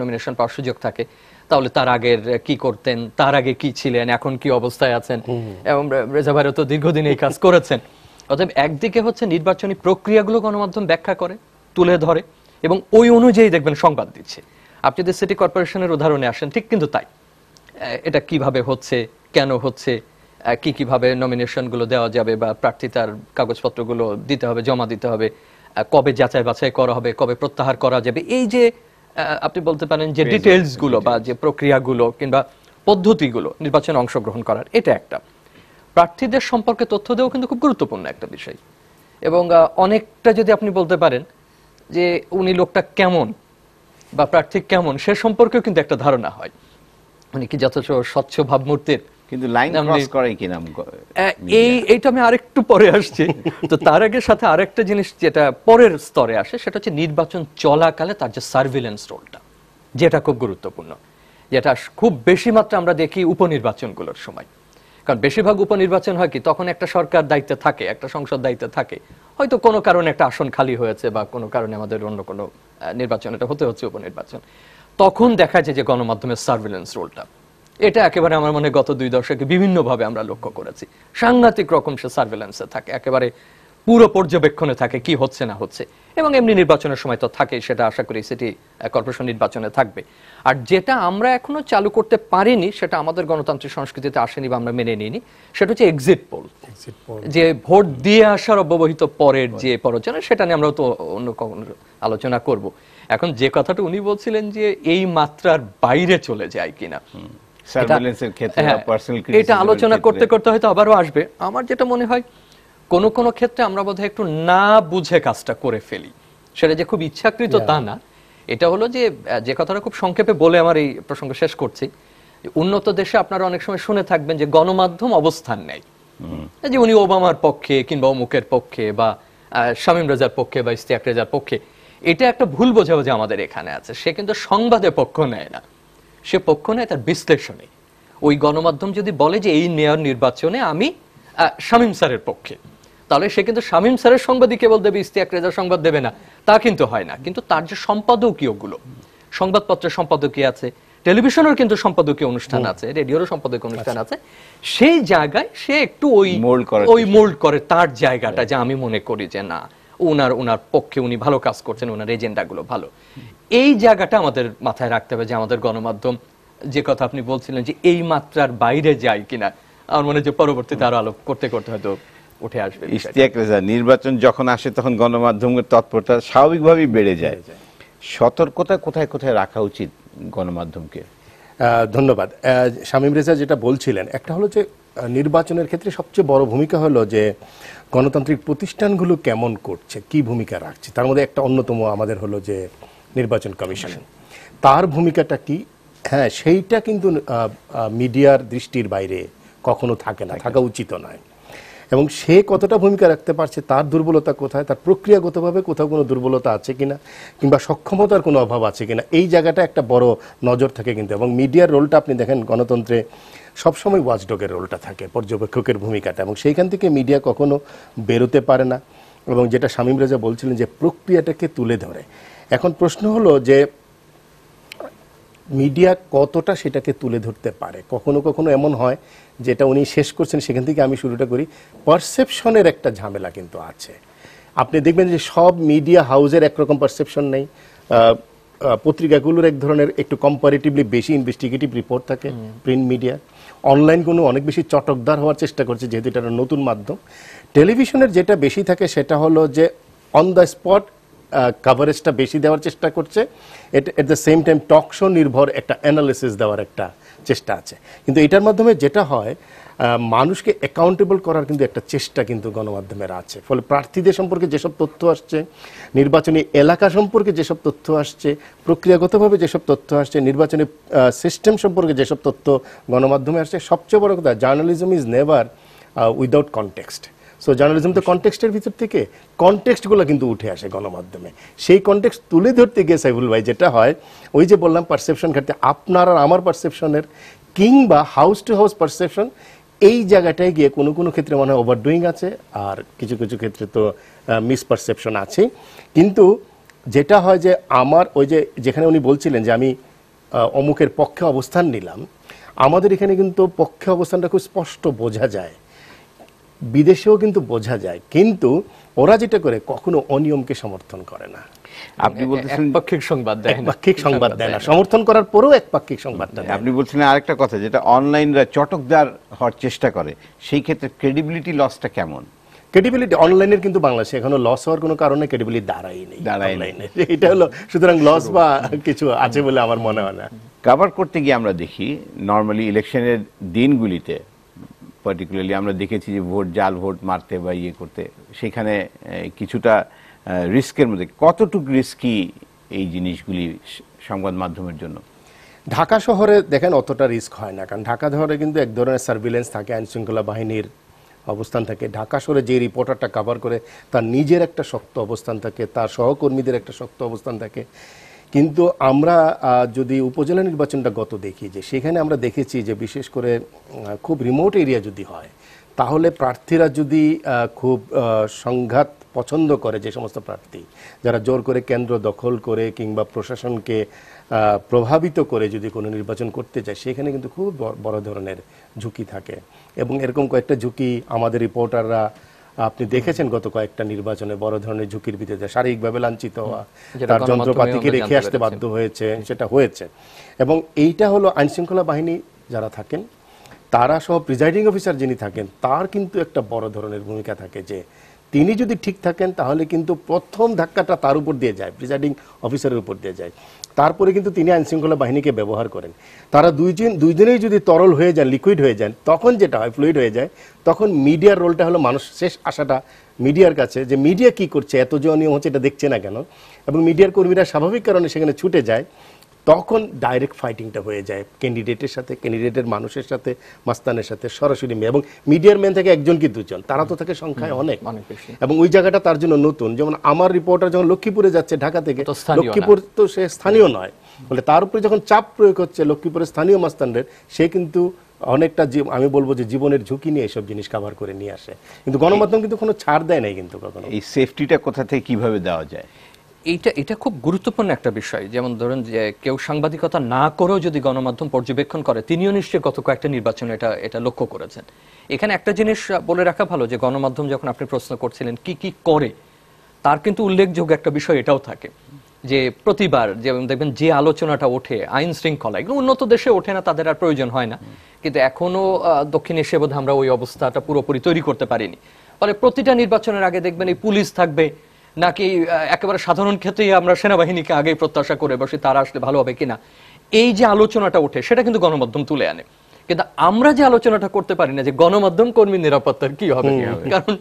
নমিনেশন পাওয়ার সুযোগ থাকে, তাহলে তার আগের কি করতেন, তার আগে কি ছিলেন, এখন কি অবস্থায় আছেন, এবং রেজা ভাইরা তো দীর্ঘদিন এই কাজ করেছেন। অতএব একদিকে হচ্ছে নির্বাচনী প্রক্রিয়াগুলো গণমাধ্যম ব্যাখ্যা করে, তুলে ধরে, এবং ওই অনুযায়ী দেখবেন সংবাদ দিচ্ছে। আপনি যদি সিটি কর্পোরেশনের উদাহরণে আসেন, ঠিক কিন্তু তাই। এটা কিভাবে হচ্ছে, কেন হচ্ছে, কি কিভাবে নমিনেশনগুলো দেওয়া যাবে, বা প্রার্থী তার কাগজপত্রগুলো দিতে হবে, জমা দিতে হবে, কবে যাচাই বাছাই করা হবে, কবে প্রত্যাহার করা যাবে, এই যে আপনি বলতে পারেন যে ডিটেইলস গুলো বা যে প্রক্রিয়াগুলো কিংবা পদ্ধতিগুলো নির্বাচনে অংশগ্রহণ করার, এটা একটা। প্রার্থীদের সম্পর্কে তথ্য দেওয়া কিন্তু খুব গুরুত্বপূর্ণ একটা বিষয়, এবং অনেকটা যদি আপনি বলতে পারেন যে উনি লোকটা কেমন বা প্রার্থী কেমন সে সম্পর্কেও কিন্তু একটা ধারণা হয়, উনি কি যথেষ্ট স্বচ্ছ ভাবমূর্তির, কিন্তু লাইন ক্রস করে কিনা এইটা আমি আরেকটু পরে আসছি। তো তার আগে সাথে আরেকটা জিনিস যেটা পরের স্তরে আসে, সেটা হচ্ছে নির্বাচন চলাকালে তার যে সার্ভিলেন্স রোলটা, যেটা খুব গুরুত্বপূর্ণ, যেটা খুব বেশি মাত্রা আমরা দেখি উপনির্বাচনগুলোর সময়। কারণ বেশিরভাগ উপনির্বাচন হয় কি, তখন একটা সরকার দায়িত্বে থাকে, একটা সংসদ দায়িত্বে থাকে, হয়তো কোনো কারণে একটা আসন খালি হয়েছে বা কোনো কারণে আমাদের অন্য কোনো নির্বাচন এটা হতে হচ্ছে উপনির্বাচন, তখন দেখা যায় যে গণমাধ্যমের সার্ভিলেন্স রোলটা, এটা একেবারে আমার মনে গত 2 দশকে বিভিন্নভাবে আমরা লক্ষ্য করেছি। সাংঘাতিক রকম সে সার্ভেলেন্সে থাকে, একেবারে পুরো পর্যবেক্ষণে থাকে কি হচ্ছে না হচ্ছে, এবং এমনি নির্বাচনের সময় তো থাকে, সেটা আশা করি সিটি কর্পোরেশন নির্বাচনে থাকবে। আর যেটা আমরা এখনো চালু করতে পারিনি, সেটা আমাদের গণতান্ত্রিক সংস্কৃতিতে আসেনি বা আমরা মেনে নিইনি, সেটা হচ্ছে এক্সিট পোল, যে ভোট দিয়ে আসার অব্যবহিত পরের যে পর্যায়ে, সেটা নিয়ে আমরা তো অন্য আলোচনা করব। এখন যে কথাটা উনি বলছিলেন যে এই মাত্রার বাইরে চলে যায় কিনা, এটা আলোচনা করতে করতে হয়তো আবারও আসবে। আমার যেটা মনে হয় কোন কোন ক্ষেত্রে আমরা বোধহয় একটু না বুঝে কাজটা করে ফেলি, সেটা যে খুব ইচ্ছাকৃত তা না। এটা হলো যে কথাটা খুব সংক্ষেপে বলে আমার এই প্রসঙ্গ শেষ করছি, উন্নত দেশে আপনারা অনেক সময় শুনে থাকবেন যে গণমাধ্যম অবস্থান নেয়, যে উনি ওবামার পক্ষে কিংবা অমুকের পক্ষে বা শামীম রেজার পক্ষে বা ইশতিয়াক রেজার পক্ষে। এটা একটা ভুল বোঝাবুঝি আমাদের এখানে আছে। সে কিন্তু সংবাদে পক্ষ নেয় না, সে পক্ষ নেয় তার বিশ্লেষণে। ওই গণমাধ্যম যদি বলে যে এই মেয়র নির্বাচনে আমি শামীম স্যারের পক্ষে, তাহলে সে কিন্তু শামীম স্যারের সংবাদই কেবল দেবে, ইশতিয়াক রেজার সংবাদ দেবে না, তা কিন্তু হয় না। কিন্তু তার যে সম্পাদকীয় গুলো, সংবাদপত্রের সম্পাদকীয় আছে, টেলিভিশনের কিন্তু সম্পাদকীয় অনুষ্ঠান আছে, রেডিওর সম্পাদকীয় অনুষ্ঠান আছে, সেই জায়গায় সে একটু ওই মোল্ড করে তার জায়গাটা, যে আমি মনে করি যে না ওনার পক্ষে উনি ভালো কাজ করছেন, ওনার এজেন্ডা গুলো ভালো। এই জায়গাটা আমাদের মাথায় রাখতে হবে যে আমাদের গণমাধ্যম, যে কথা আপনি বলছিলেন যে এই মাত্রার বাইরে যায় কিনা, আমার মনে হয় যে পরবর্তীতে আরো আলোক করতে করতে হয়তো উঠে আসবে। ইশতিয়াক রেজা, নির্বাচন যখন আসে তখন গণমাধ্যমের তৎপরতা স্বাভাবিকভাবেই বেড়ে যায়, সতর্কতা কোথায় কোথায় রাখা উচিত গণমাধ্যমকে? ধন্যবাদ। শামীম রেজা যেটা বলছিলেন, একটা হলো যে নির্বাচনের ক্ষেত্রে সবচেয়ে বড় ভূমিকা হলো যে গণতান্ত্রিক প্রতিষ্ঠানগুলো কেমন করছে, কি ভূমিকা রাখছে। তার মধ্যে একটা অন্যতম আমাদের হলো যে নির্বাচন কমিশন, তার ভূমিকাটা কি, হ্যাঁ সেইটা কিন্তু মিডিয়ার দৃষ্টির বাইরে কখনো থাকে না, থাকা উচিত নয়। এবং সে কতটা ভূমিকা রাখতে পারছে, তার দুর্বলতা কোথায়, তার প্রক্রিয়াগতভাবে কোথাও কোনো দুর্বলতা আছে কিনা, কিংবা সক্ষমতার কোনো অভাব আছে কিনা, এই জায়গাটা একটা বড় নজর থাকে কিন্তু। এবং মিডিয়ার রোলটা আপনি দেখেন গণতন্ত্রে সবসময় ওয়াচডগের রোলটা থাকে, পর্যবেক্ষকের ভূমিকাটা, এবং সেইখান থেকে মিডিয়া কখনো বেরোতে পারে না। এবং যেটা শামীম রেজা বলছিলেন যে প্রক্রিয়াটাকে তুলে ধরে, এখন প্রশ্ন হলো যে মিডিয়া কতটা সেটাকে তুলে ধরতে পারে। কখনো কখনো এমন হয়, যেটা উনি শেষ করছেন সেখান থেকে আমি শুরুটা করি, পারসেপশনের একটা ঝামেলা কিন্তু আছে। আপনি দেখবেন যে সব মিডিয়া হাউসের একরকম পারসেপশন নেই, পত্রিকাগুলোর এক ধরনের একটু কম্পারেটিভলি বেশি ইনভেস্টিগেটিভ রিপোর্ট থাকে প্রিন্ট মিডিয়া, অনলাইনগুলো অনেক বেশি চটকদার হওয়ার চেষ্টা করছে যেহেতু এটা একটা নতুন মাধ্যম। টেলিভিশনের যেটা বেশি থাকে সেটা হলো যে অন দ্য স্পট কাভারেজটা বেশি দেওয়ার চেষ্টা করছে, at the same time talk show নির্ভর একটা অ্যানালিসিস দেওয়ার একটা চেষ্টা আছে। কিন্তু এটার মাধ্যমে যেটা হয়, মানুষকে অ্যাকাউন্টেবল করার কিন্তু একটা চেষ্টা কিন্তু গণমাধ্যমের আছে। ফলে প্রার্থীদের সম্পর্কে যেসব তথ্য আসছে, নির্বাচনী এলাকা সম্পর্কে যেসব তথ্য আসছে, প্রক্রিয়াগতভাবে যেসব তথ্য আসছে, নির্বাচনী সিস্টেম সম্পর্কে যেসব তথ্য গণমাধ্যমে আসছে, সবচেয়ে বড় কথা, journalism is never without context. So journalism তো কনটেক্সটের ভিতর থেকে কনটেক্সটগুলো কিন্তু উঠে আসে গণমাধ্যমে। সেই কনটেক্সট তুলে ধরতে গিয়ে সাইফুল ভাই যেটা হয়, ওই যে বললাম পারসেপশন ঘাটতি, আপনার আর আমার পারসেপশনের কিংবা হাউস টু হাউস পারসেপশন, এই জায়গাটায় গিয়ে কোনো কোনো ক্ষেত্রে মনে হয় ওভারডুইং আছে, আর কিছু কিছু ক্ষেত্রে তো মিসপারসেপশন আছে। কিন্তু যেটা হয় যে আমার ওই যে যেখানে উনি বলছিলেন যে আমি অমুকের পক্ষে অবস্থান নিলাম, আমাদের এখানে কিন্তু পক্ষে অবস্থানটা খুব স্পষ্ট বোঝা যায়, বিদেশেও কিন্তু বোঝা যায়, কিন্তু ওরা যেটা করে কখনো অনিয়মকে সমর্থন করে না। আপনি বলতেছেন একপাক্ষিক সংবাদ দেয় না, একপাক্ষিক সংবাদ দেয় না, সমর্থন করার পরেও একপাক্ষিক সংবাদটা দেয়। আপনি বলছিলেন আরেকটা কথা, যেটা অনলাইনরা চটকদার হওয়ার চেষ্টা করে, সেই ক্ষেত্রে ক্রেডিবিলিটি লসটা কেমন? ক্রেডিবিলিটি অনলাইনের কিন্তু বাংলাদেশে এখনো লস হওয়ার কোনো কারণে ক্রেডিবিলিটি দাঁড়াই নেই। এটা হলো সুতরাং লস বা কিছু আছে বলে আমার মনে হয় না। কভার করতে গিয়ে আমরা দেখি নর্মালি ইলেকশনের দিনগুলিতে পার্টিকুলারলি আমরা দেখেছি যে ভোট, জাল ভোট মারতে বা ইয়ে করতে, সেখানে কিছুটা রিস্কের মধ্যে, কতটুকু রিস্কি এই জিনিসগুলি সংবাদ মাধ্যমের জন্য? ঢাকা শহরে দেখেন অতটা রিস্ক হয় না, কারণ ঢাকা শহরে কিন্তু এক ধরনের সার্ভিলেন্স থাকে, আইন শৃঙ্খলা বাহিনীর অবস্থান থাকে। ঢাকা শহরে যে রিপোর্টারটা কভার করে তার নিজের একটা শক্ত অবস্থান থাকে, তার সহকর্মীদের একটা শক্ত অবস্থান থাকে। কিন্তু আমরা যদি উপজেলা নির্বাচনটা গত দেখি, যে সেখানে আমরা দেখেছি যে বিশেষ করে খুব রিমোট এরিয়া যদি হয়, তাহলে প্রার্থীরা যদি খুব সংঘাত পছন্দ করে, যে সমস্ত প্রার্থী যারা জোর করে কেন্দ্র দখল করে কিংবা প্রশাসনকে প্রভাবিত করে যদি কোনো নির্বাচন করতে চায়, সেখানে কিন্তু খুব বড় ধরনের ঝুঁকি থাকে। এবং এরকম কয়েকটা ঝুঁকি আমাদের রিপোর্টাররা আপনি দেখেছেন গত কয়েকটা নির্বাচনে, বড় ধরনের ঝুঁকির ভিতরে শারীরিকভাবে লাঞ্ছিত হওয়া, তার যন্ত্রপাতিকে রেখে আসতে বাধ্য হয়েছে, সেটা হয়েছে। এবং এইটা হলো আইনশৃঙ্খলা বাহিনী যারা থাকেন, তারা সহ প্রিজাইডিং অফিসার যিনি থাকেন, তার কিন্তু একটা বড় ধরনের ভূমিকা থাকে, যে তিনি যদি ঠিক থাকেন তাহলে কিন্তু প্রথম ধাক্কাটা তার উপর দিয়ে যায়, প্রিজাইডিং অফিসারের উপর দিয়ে যায়। তারপরে কিন্তু তিনি আইনশৃঙ্খলা বাহিনীকে ব্যবহার করেন। তারা দুইজনেই যদি তরল হয়ে যান, লিকুইড হয়ে যান, তখন যেটা হয়, ফ্লুইড হয়ে যায়, তখন মিডিয়ার রোলটা হলো মানুষ শেষ আশাটা মিডিয়ার কাছে, যে মিডিয়া কি করছে, এত যে অনিয়ম হচ্ছে এটা দেখছে না কেন, এবং মিডিয়ার কর্মীরা স্বাভাবিক কারণে সেখানে ছুটে যায়। তখন ডাইরেক্ট ফাইটিংটা হয়ে যায় ক্যান্ডিডেটের সাথে, ক্যান্ডিডেটের মানুষের সাথে, মাস্তানের সাথে সরাসরি। এবং মিডিয়ার ম্যান থেকে একজন কি দুজন, তারা তো থাকে সংখ্যায় অনেক বেশি, এবং ওই জায়গাটা তার জন্য নতুন। যেমন আমার রিপোর্টার যখন লক্ষ্মীপুরে যাচ্ছে ঢাকা থেকে, লক্ষ্মীপুর তো সে স্থানীয় নয়, বলে তার উপরে যখন চাপ প্রয়োগ হচ্ছে লক্ষ্মীপুরের স্থানীয় মাস্তানদের, সে কিন্তু অনেকটা আমি বলবো যে জীবনের ঝুঁকি নিয়ে এসব জিনিস কভার করে নিয়ে আসে। কিন্তু গণমাধ্যম কিন্তু কোনো ছাড় দেয় নাই কিন্তু কখনো। এই সেফটিটা কোথা থেকে কিভাবে দেওয়া যায়? এটা খুব গুরুত্বপূর্ণ একটা বিষয়। যেমন ধরুন যে কেউ সাংবাদিকতা না করেও যদি গণমাধ্যম পর্যবেক্ষণ করে, তিনিও নিশ্চয়ই গত কয়েকটা নির্বাচনে এটা লক্ষ্য করেছেন। এখানে একটা জিনিস বলে রাখা ভালো, যে গণমাধ্যম যখন আপনি প্রশ্ন করছিলেন কি কি করে, তার কিন্তু উল্লেখযোগ্য একটা বিষয় এটাও থাকে, যে প্রতিবার যেমন দেখবেন যে আলোচনাটা ওঠে আইন শৃঙ্খলা, এগুলো উন্নত দেশে ওঠে না, তাদের আর প্রয়োজন হয় না, কিন্তু এখনো দক্ষিণ এশিয়া বোধহয় আমরা ওই অবস্থাটা পুরোপুরি তৈরি করতে পারিনি। ফলে প্রতিটা নির্বাচনের আগে দেখবেন এই পুলিশ থাকবে, নাকি একেবারে সাধারণ ক্ষেত্রেই আমরা সেনাবাহিনীকে আগেই প্রত্যাশা করে বসে, তারা আসলে ভালো হবে কিনা, এই যে আলোচনাটা ওঠে সেটা কিন্তু গণমাধ্যম তুলে আনে। কিন্তু আমরা যে আলোচনাটা করতে পারি না যে গণমাধ্যম কর্মী নিরাপত্তার কি হবে, কারণ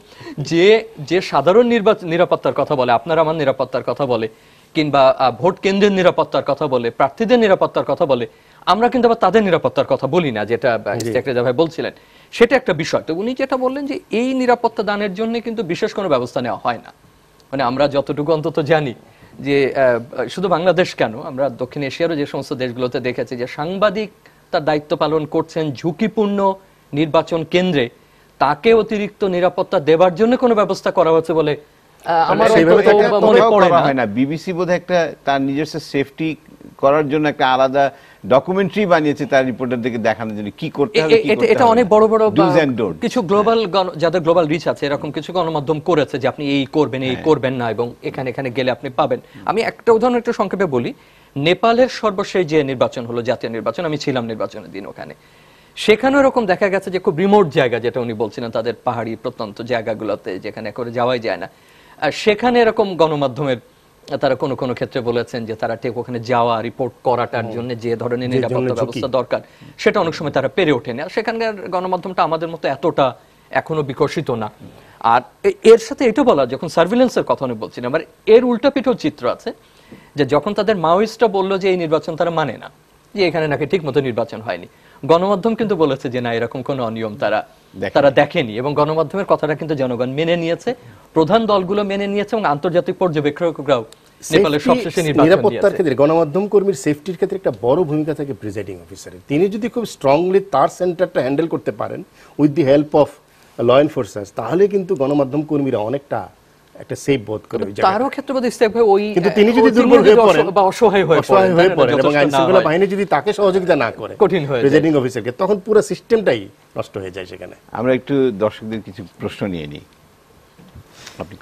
যে সাধারণ নিরাপত্তার কথা বলে, আপনার আমার নিরাপত্তার কথা বলে, কিংবা ভোট কেন্দ্রের নিরাপত্তার কথা বলে, প্রার্থীদের নিরাপত্তার কথা বলে, আমরা কিন্তু আবার তাদের নিরাপত্তার কথা বলি না, যেটা ভাই বলছিলেন, সেটা একটা বিষয়। তো উনি যেটা বললেন যে এই নিরাপত্তা দানের জন্য কিন্তু বিশেষ কোনো ব্যবস্থা নেওয়া হয় না। মানে আমরা যতটুকু অন্তত জানি যে শুধু বাংলাদেশ কেন, আমরা দক্ষিণ এশিয়ারও যে সমস্ত দেশগুলোতে দেখেছি যে সাংবাদিক তার দায়িত্ব পালন করছেন ঝুঁকিপূর্ণ নির্বাচন কেন্দ্রে, তাকে অতিরিক্ত নিরাপত্তা দেওয়ার জন্য কোনো ব্যবস্থা করা হচ্ছে বলে আমার মনে পড়ে না। বিবিসি বোধহয় একটা তার নিজস্ব সেফটি করার জন্য একটা আলাদা ডকুমেন্টারি বানিয়েছে তার রিপোর্টারদেরকে দেখানোর জন্য কি করতে হবে। এটা অনেক বড় বড় কিছু গ্লোবাল, যাদের গ্লোবাল রিচ আছে, এরকম কিছু গণমাধ্যম করেছে যে আপনি এই করবেন, এই করবেন না, এবং এখানে গেলে আপনি পাবেন। আমি একটা উদাহরণ একটু সংক্ষেপে বলি। নেপালের সর্বশেষ যে নির্বাচন হলো, জাতীয় নির্বাচন, আমি ছিলাম নির্বাচনের দিন ওখানে, সেখানে এরকম দেখা গেছে যে খুব রিমোট জায়গা, যেটা উনি বলছিলেন, তাদের পাহাড়ি প্রত্যন্ত জায়গাগুলোতে যেখানে করে যাওয়াই যায় না, আর সেখানে এরকম গণমাধ্যমের তারা কোনো কোনো ক্ষেত্রে বলেছেন যে তারা ঠিক ওখানে যাওয়া, রিপোর্ট করাটার জন্য যে ধরনের নিরাপত্তা ব্যবস্থা দরকার সেটা অনেক সময় তারা পেরে ওঠেনি। আর সেখানকার গণমাধ্যমটা আমাদের মতো এতটা এখনো বিকশিত না। আর এর সাথে এটা বলা, যখন সার্ভিলেন্সের কথা আমি বলছি না, আবার এর উল্টা পিঠেও চিত্র আছে, যে যখন তাদের মাওয়িস্টরা বললো যে এই নির্বাচন তারা মানে না, যে এখানে নাকি ঠিক মতো নির্বাচন হয়নি, গণমাধ্যম কিন্তু বলেছে যে না এরকম কোনো অনিয়ম তারা দেখেনি, এবং গণমাধ্যমের কথাটা কিন্তু জনগণ মেনে নিয়েছে, প্রধান দলগুলো মেনে নিয়েছে, এবং আন্তর্জাতিক পর্যবেক্ষকরাও নেপালের সবশেষে নিরাপত্তার ক্ষেত্রে গণমাধ্যম কর্মীর সেফটির ক্ষেত্রে একটা বড় ভূমিকা থাকে প্রিজাইডিং অফিসারের। তিনি যদি খুব স্ট্রংলি তার সেন্টারটা হ্যান্ডেল করতে পারেন with the help of law enforcers, তাহলে কিন্তু গণমাধ্যম কর্মীরা অনেকটা একটা সেফ বোধ করে। তারও ক্ষেত্রে বোধ ইস্তেক ভাই ওই কিন্তু তিনি যদি দুর্বল হয়ে পড়েন বা অসহায় হয়ে পড়েন এবং আইনশৃঙ্খলা বাহিনী যদি তাকে সহযোগিতা না করে কঠিন হয়ে প্রিজাইডিং অফিসারকে, তখন পুরো সিস্টেমটাই নষ্ট হয়ে যায় সেখানে। আমরা একটু দর্শকদের কিছু প্রশ্ন নিয়ে নিই। আপনি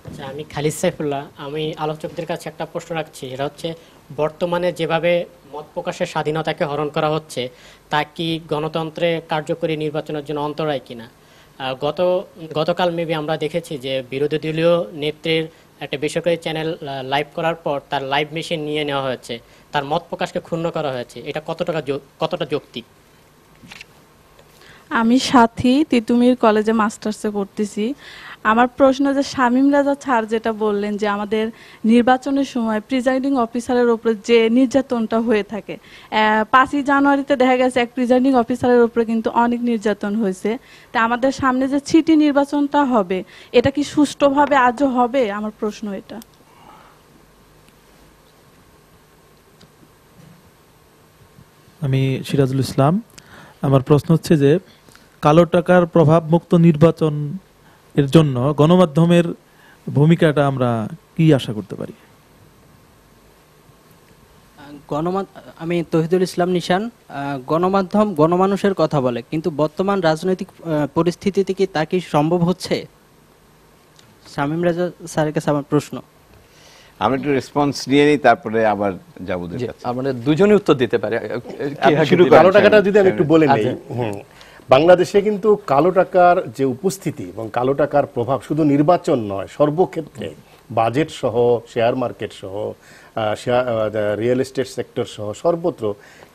আচ্ছা, আমি খালিদ সাইফুল্লাহ। আমি আলোচকদের কাছে একটা প্রশ্ন রাখছি, এটা হচ্ছে বর্তমানে যেভাবে মত প্রকাশের স্বাধীনতাকে হরণ করা হচ্ছে তা কি গণতন্ত্রে কার্যকরী নির্বাচনের জন্য অন্তরায় কিনা? গতকাল মেবি আমরা দেখেছি যে বিরোধী দলীয় নেত্রীর একটা বেসরকারি চ্যানেল লাইভ করার পর তার লাইভ মেশিন নিয়ে নেওয়া হয়েছে, তার মত প্রকাশকে ক্ষুণ্ণ করা হয়েছে, এটা কতটা যৌক্তিক? আমি সাথী তিতুমির কলেজে মাস্টার্সে পড়তেছি। আমার প্রশ্ন যে শামীম রাজা স্যার যেটা বললেন যে আমাদের নির্বাচনের সময় প্রিজাইডিং অফিসারের উপরে যে নির্যাতনটা হয়ে থাকে, 5ই জানুয়ারিতে দেখা গেছে এক প্রিজাইডিং অফিসারের উপরে কিন্তু অনেক নির্যাতন হয়েছে। তা আমাদের সামনে যে সিটি নির্বাচনটা হবে এটা কি সুষ্ঠুভাবে আজও হবে? আমার প্রশ্ন এটা। আমি সিরাজুল ইসলাম। আমার প্রশ্ন হচ্ছে যে কালো টাকার প্রভাব মুক্ত নির্বাচন এর জন্য গণমাধ্যমের ভূমিকাটা আমরা কি আশা করতে পারি? আমি তহিদুল ইসলাম নিশান। গণমাধ্যম গণমানুষের কথা বলে, কিন্তু বর্তমান রাজনৈতিক পরিস্থিতিতে কি তা কি সম্ভব হচ্ছে? শামীম রাজা স্যারের কাছে আমার প্রশ্ন। আমরা একটু রেসপন্স নিয়ে নিই, তারপরে আবার যাবো। আমরা দুজনে উত্তর দিতে পারি। কালো টাকাটা যদি আমি একটু বলে নেই, বাংলাদেশে কিন্তু কালো টাকার যে উপস্থিতি এবং কালো টাকার প্রভাব শুধু নির্বাচন নয়, সর্বক্ষেত্রে বাজেট সহ, শেয়ার মার্কেট সহ, রিয়েল এস্টেট সেক্টর সহ সর্বত্র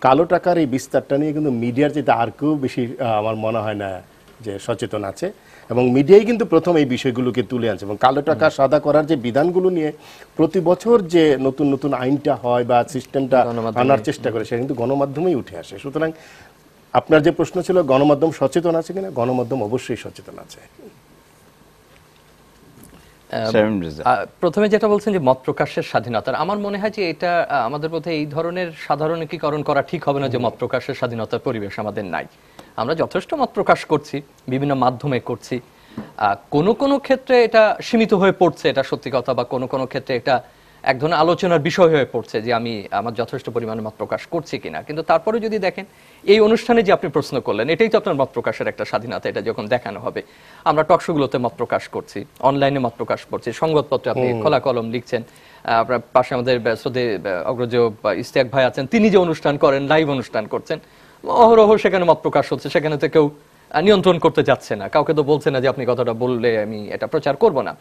কালো টাকার এই বিস্তারটা নিয়ে কিন্তু মিডিয়ার যেটা আর কেউ বেশি আমার মনে হয় না যে সচেতন আছে, এবং মিডিয়াই কিন্তু প্রথম এই বিষয়গুলোকে তুলে আনছে। এবং কালো টাকা সাদা করার যে বিধানগুলো নিয়ে প্রতি বছর যে নতুন নতুন আইনটা হয় বা সিস্টেমটা আনার চেষ্টা করে, সেটা কিন্তু গণমাধ্যমেই উঠে আসে। সুতরাং আপনার যে প্রশ্ন ছিল গণমাধ্যম সচেতন আছে কিনা, গণমাধ্যম অবশ্যই সচেতন আছে। প্রথমে যেটা বলছেন যে মত প্রকাশের স্বাধীনতা, আমার মনে হয় যে এটা আমাদের মধ্যে এই ধরনের সাধারণীকরণ করা ঠিক হবে না যে মত প্রকাশের স্বাধীনতার পরিবেশ আমাদের নাই। আমরা যথেষ্ট মত প্রকাশ করছি, বিভিন্ন মাধ্যমে করছি, কোনো ক্ষেত্রে এটা সীমিত হয়ে পড়ছে, এটা সত্যি কথা, বা কোনো ক্ষেত্রে এটা এক ধরনের আলোচনার বিষয় হয়ে পড়ছে যে আমি আমার যথেষ্ট পরিমাণে মত প্রকাশ করছি কিনা। কিন্তু তারপরে যদি দেখেন এই অনুষ্ঠানে যে আপনি প্রশ্ন করলেন, এটাই তো আপনার মত প্রকাশের একটা স্বাধীনতা। এটা যখন দেখানো হবে, আমরা টকশোগুলোতে মত প্রকাশ করছি, অনলাইনে মত প্রকাশ করছি, সংবাদপত্রে আপনি খোলা কলম লিখছেন, আপনার পাশে আমাদের শ্রদ্ধেয় অগ্রজ ইস্তেক ভাই আছেন, তিনি যে অনুষ্ঠান করেন, লাইভ অনুষ্ঠান করছেন, অহরহ সেখানে মত প্রকাশ হচ্ছে, সেখানে তো কেউ নিয়ন্ত্রণ করতে যাচ্ছে না, কাউকে তো বলছে না যে আপনি কথাটা বললে আমি এটা প্রচার করব না।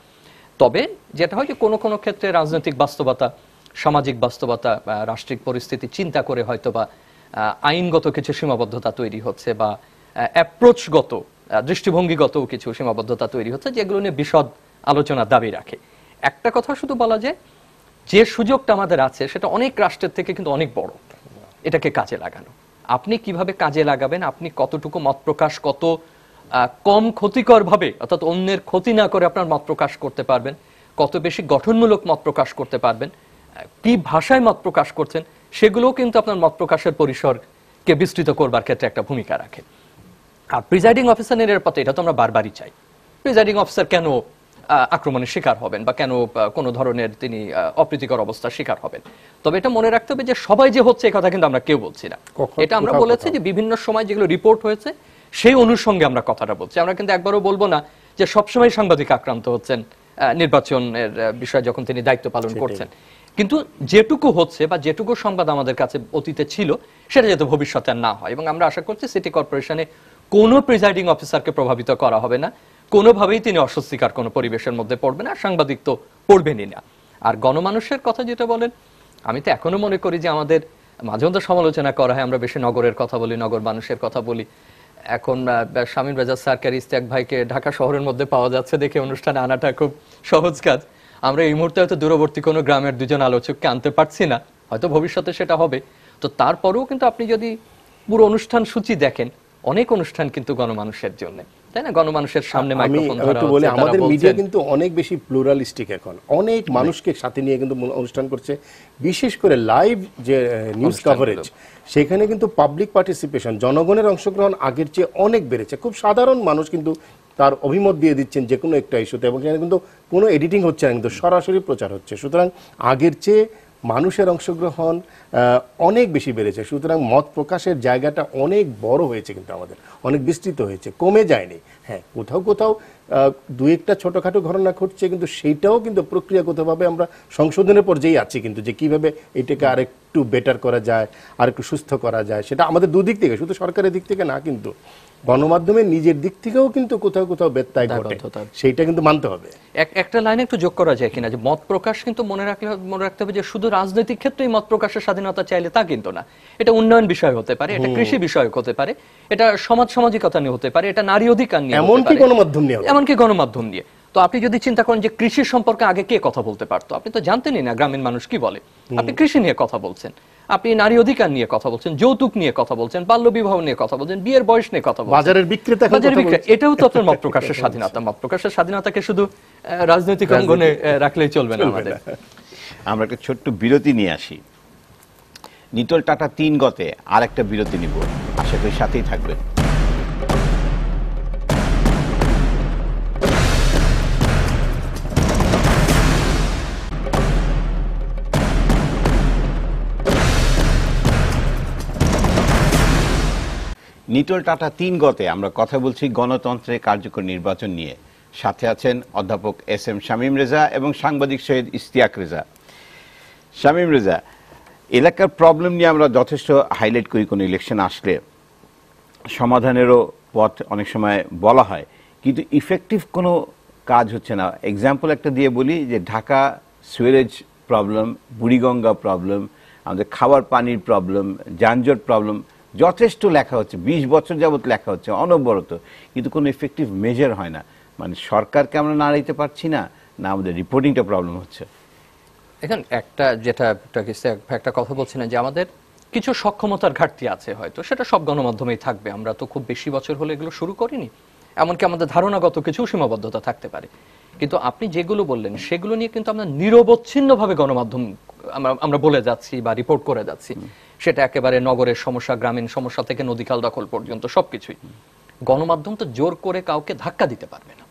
তবে যেটা হয় যে কোনো ক্ষেত্রে রাজনৈতিক বাস্তবতা, সামাজিক বাস্তবতা, রাষ্ট্রিক পরিস্থিতি চিন্তা করে হয়তো বা আইনগত কিছু সীমাবদ্ধতা তৈরি হচ্ছে, বা অ্যাপ্রোচগত, দৃষ্টিভঙ্গিগত কিছু সীমাবদ্ধতা তৈরি হচ্ছে, যেগুলো নিয়ে বিশদ আলোচনার দাবি রাখে। একটা কথা শুধু বলা যায়, যে সুযোগটা আমাদের আছে সেটা অনেক রাষ্ট্রের থেকে কিন্তু অনেক বড়, এটাকে কাজে লাগানো। আপনি কিভাবে কাজে লাগাবেন, আপনি কতটুকু মত প্রকাশ কত কম ক্ষতিকর ভাবে, অর্থাৎ অন্যের ক্ষতি না করে আপনার মত প্রকাশ করতে পারবেন, কত বেশি গঠনমূলক মত প্রকাশ করতে পারবেন, কি ভাষায় মত প্রকাশ করছেন, সেগুলোও কিন্তু আপনার মত প্রকাশের পরিসরকে বিস্তৃত করবার ক্ষেত্রে একটা ভূমিকা রাখে। আর প্রিজাইডিং অফিসার নিরাপত্তা, এটা তো আমরা বারবারই চাই। প্রিজাইডিং অফিসার কেন আক্রমণের শিকার হবেন বা কেন কোনো ধরনের তিনি অপ্রীতিকর অবস্থার শিকার হবেন? তবে এটা মনে রাখতে হবে যে সবাই যে হচ্ছে এই কথা কিন্তু আমরা কেউ বলছি না। এটা আমরা বলেছি যে বিভিন্ন সময় যেগুলো রিপোর্ট হয়েছে সেই অনুষঙ্গে আমরা কথাটা বলছি। আমরা কিন্তু একবারও বলবো না যে সবসময় সাংবাদিক আক্রান্ত হচ্ছেন নির্বাচনের বিষয়ে যখন তিনি দায়িত্ব পালন করছেন, কিন্তু যেটুকু হচ্ছে বা যেটুকু সংবাদ আমাদের কাছে অতীতে ছিল সেটা যাতে ভবিষ্যতে আর না হয়। এবং আমরা আশা করছি সিটি কর্পোরেশনে কোনো প্রিজাইডিং অফিসারকে প্রভাবিত করা হবে না, কোনোভাবেই তিনি অস্বস্তিকর কোনো পরিবেশের মধ্যে পড়বেন না, সাংবাদিক তো পড়বেনই না। আর গণমানুষের কথা যেটা বলেন, আমি তো এখনো মনে করি যে আমাদের মাঝে মধ্যে সমালোচনা করা হয়, আমরা বেশি নগরের কথা বলি, নগর মানুষের কথা বলি। এখন শামীম রাজা সরকার ইস্তেক ভাইকে ঢাকা শহরের মধ্যে পাওয়া যাচ্ছে দেখে অনুষ্ঠানে আনাটা খুব সহজ কাজ। আমরা এই মুহূর্তে হয়তো দূরবর্তী কোনো গ্রামের দুজন আলোচককে আনতে পারছি না, হয়তো ভবিষ্যতে সেটা হবে। তো তারপরেও কিন্তু আপনি যদি পুরো অনুষ্ঠান সূচি দেখেন, অনেক অনুষ্ঠান কিন্তু গণমানুষের জন্য, তাই না? গণমানুষের সামনে মাইক্রোফোন ধরা হচ্ছে, বলে আমাদের মিডিয়া কিন্তু অনেক বেশি প্লুরালিস্টিক, এখন অনেক মানুষকে সাথে নিয়ে কিন্তু অনুষ্ঠান করছে। বিশেষ করে লাইভ যে নিউজ কভারেজ, সেখানে কিন্তু পাবলিক পার্টিসিপেশন, জনগণের অংশগ্রহণ আগের চেয়ে অনেক বেড়েছে। খুব সাধারণ মানুষ কিন্তু তার অভিমত দিয়ে দিচ্ছেন যে কোনো একটা ইস্যুতে, এবং সেখানে কিন্তু কোনো এডিটিং হচ্ছে না, কিন্তু সরাসরি প্রচার হচ্ছে। সুতরাং আগের চেয়ে মানুষের অংশগ্রহণ অনেক বেশি বেড়েছে। সুতরাং মত প্রকাশের জায়গাটা অনেক বড় হয়েছে, কিন্তু আমাদের অনেক বিস্তৃত হয়েছে, কমে যায়নি। হ্যাঁ, কোথাও কোথাও দু একটা ছোটখাটো ঘটনা ঘটছে, কিন্তু সেইটাও কিন্তু প্রক্রিয়াগতভাবে আমরা সংশোধনের পর্যায়ে আছি, কিন্তু যে কিভাবে এটাকে আরেকটু বেটার করা যায়, আরেকটু সুস্থ করা যায়, সেটা আমাদের দুদিক থেকে, শুধু সরকারের দিক থেকে না, কিন্তু গণমাধ্যমের নিজের দিক থেকেও কিন্তু কোথাও কোথাও ব্যত্যয় ঘটে, সেইটা কিন্তু মানতে হবে। একটা লাইনে একটু যোগ করা যায় কিনা, যে মত প্রকাশ কিন্তু মনে রাখতে হবে যে শুধু রাজনৈতিক ক্ষেত্রেই মত প্রকাশের স্বাধীনতা চাইলে তা কিন্তু না। এটা উন্নয়ন বিষয় হতে পারে, এটা কৃষি বিষয়ক হতে পারে, এটা সামাজিকতা নিয়ে হতে পারে, এটা নারী অধিকার নিয়ে, এমনকি গণমাধ্যম নিয়ে, এমনকি গণমাধ্যম নিয়ে। তো আপনি যদি চিন্তা করেন যে কৃষি সম্পর্কে আগে কে কথা বলতে পারতো, আপনি তো জানতেনই না গ্রামীণ মানুষ কি বলে। আপনি কৃষি নিয়ে কথা বলছেন, আপনি নারী অধিকার নিয়ে কথা বলছেন, যৌতুক নিয়ে কথা বলছেন, বাল্য বিবাহ নিয়ে কথা বলছেন, বিয়ের বয়স নিয়ে কথা বলছেন, বাজারের বিক্রেতা, এটাও তো আপনার মত প্রকাশের স্বাধীনতা। মত প্রকাশের স্বাধীনতাকে শুধু রাজনৈতিক অঙ্গনে রাখলেই চলবে না আমাদের। আমরা একটা ছোট্ট বিরতি নিয়ে আসি। নিটোল টাটা 3 গতে আর একটা বিরতি নিব, আশা করি সাথেই থাকবেন। নিটোল টাটা 3 গতে আমরা কথা বলছি গণতন্ত্রে কার্যকর নির্বাচন নিয়ে। সাথে আছেন অধ্যাপক এস.এম. শামীম রেজা এবং সাংবাদিক সৈয়দ ইশতিয়াক রেজা। শামীম রেজা, এলাকার প্রবলেম নিয়ে আমরা যথেষ্ট হাইলাইট করি, কোনো ইলেকশন আসলে সমাধানেরও পথ অনেক সময় বলা হয়, কিন্তু ইফেক্টিভ কোনো কাজ হচ্ছে না। এক্সাম্পল একটা দিয়ে বলি যে Dhaka sewerage problem, Buriganga problem, আমাদের খাবার পানির প্রবলেম, যানজট প্রবলেম, যথেষ্ট লেখা হচ্ছে, 20 বছর যাবত লেখা হচ্ছে অনবরত, কিন্তু কোনো ইফেক্টিভ মেজার হয় না। মানে সরকারকে আমরা নাড়াইতে পারছি না, না আমাদের রিপোর্টিংটা প্রবলেম হচ্ছে। এখন একটা কথা বলছিলেন যে আমাদের কিছু সক্ষমতার ঘাটতি আছে, হয়তো সেটা সব গণমাধ্যমেই থাকবে। আমরা তো খুব বেশি বছর হলে এগুলো শুরু করিনি, এমনকি আমাদের ধারণাগত কিছু সীমাবদ্ধতা থাকতে পারে। কিন্তু আপনি যেগুলো বললেন সেগুলো নিয়ে কিন্তু আমরা নিরবচ্ছিন্নভাবে গণমাধ্যম আমরা বলে যাচ্ছি বা রিপোর্ট করে যাচ্ছি। সেটা একেবারে নগরের সমস্যা, গ্রামীণ সমস্যা থেকে নদীখাল দখল পর্যন্ত সবকিছুই। গণমাধ্যম তো জোর করে কাউকে ধাক্কা দিতে পারবে না।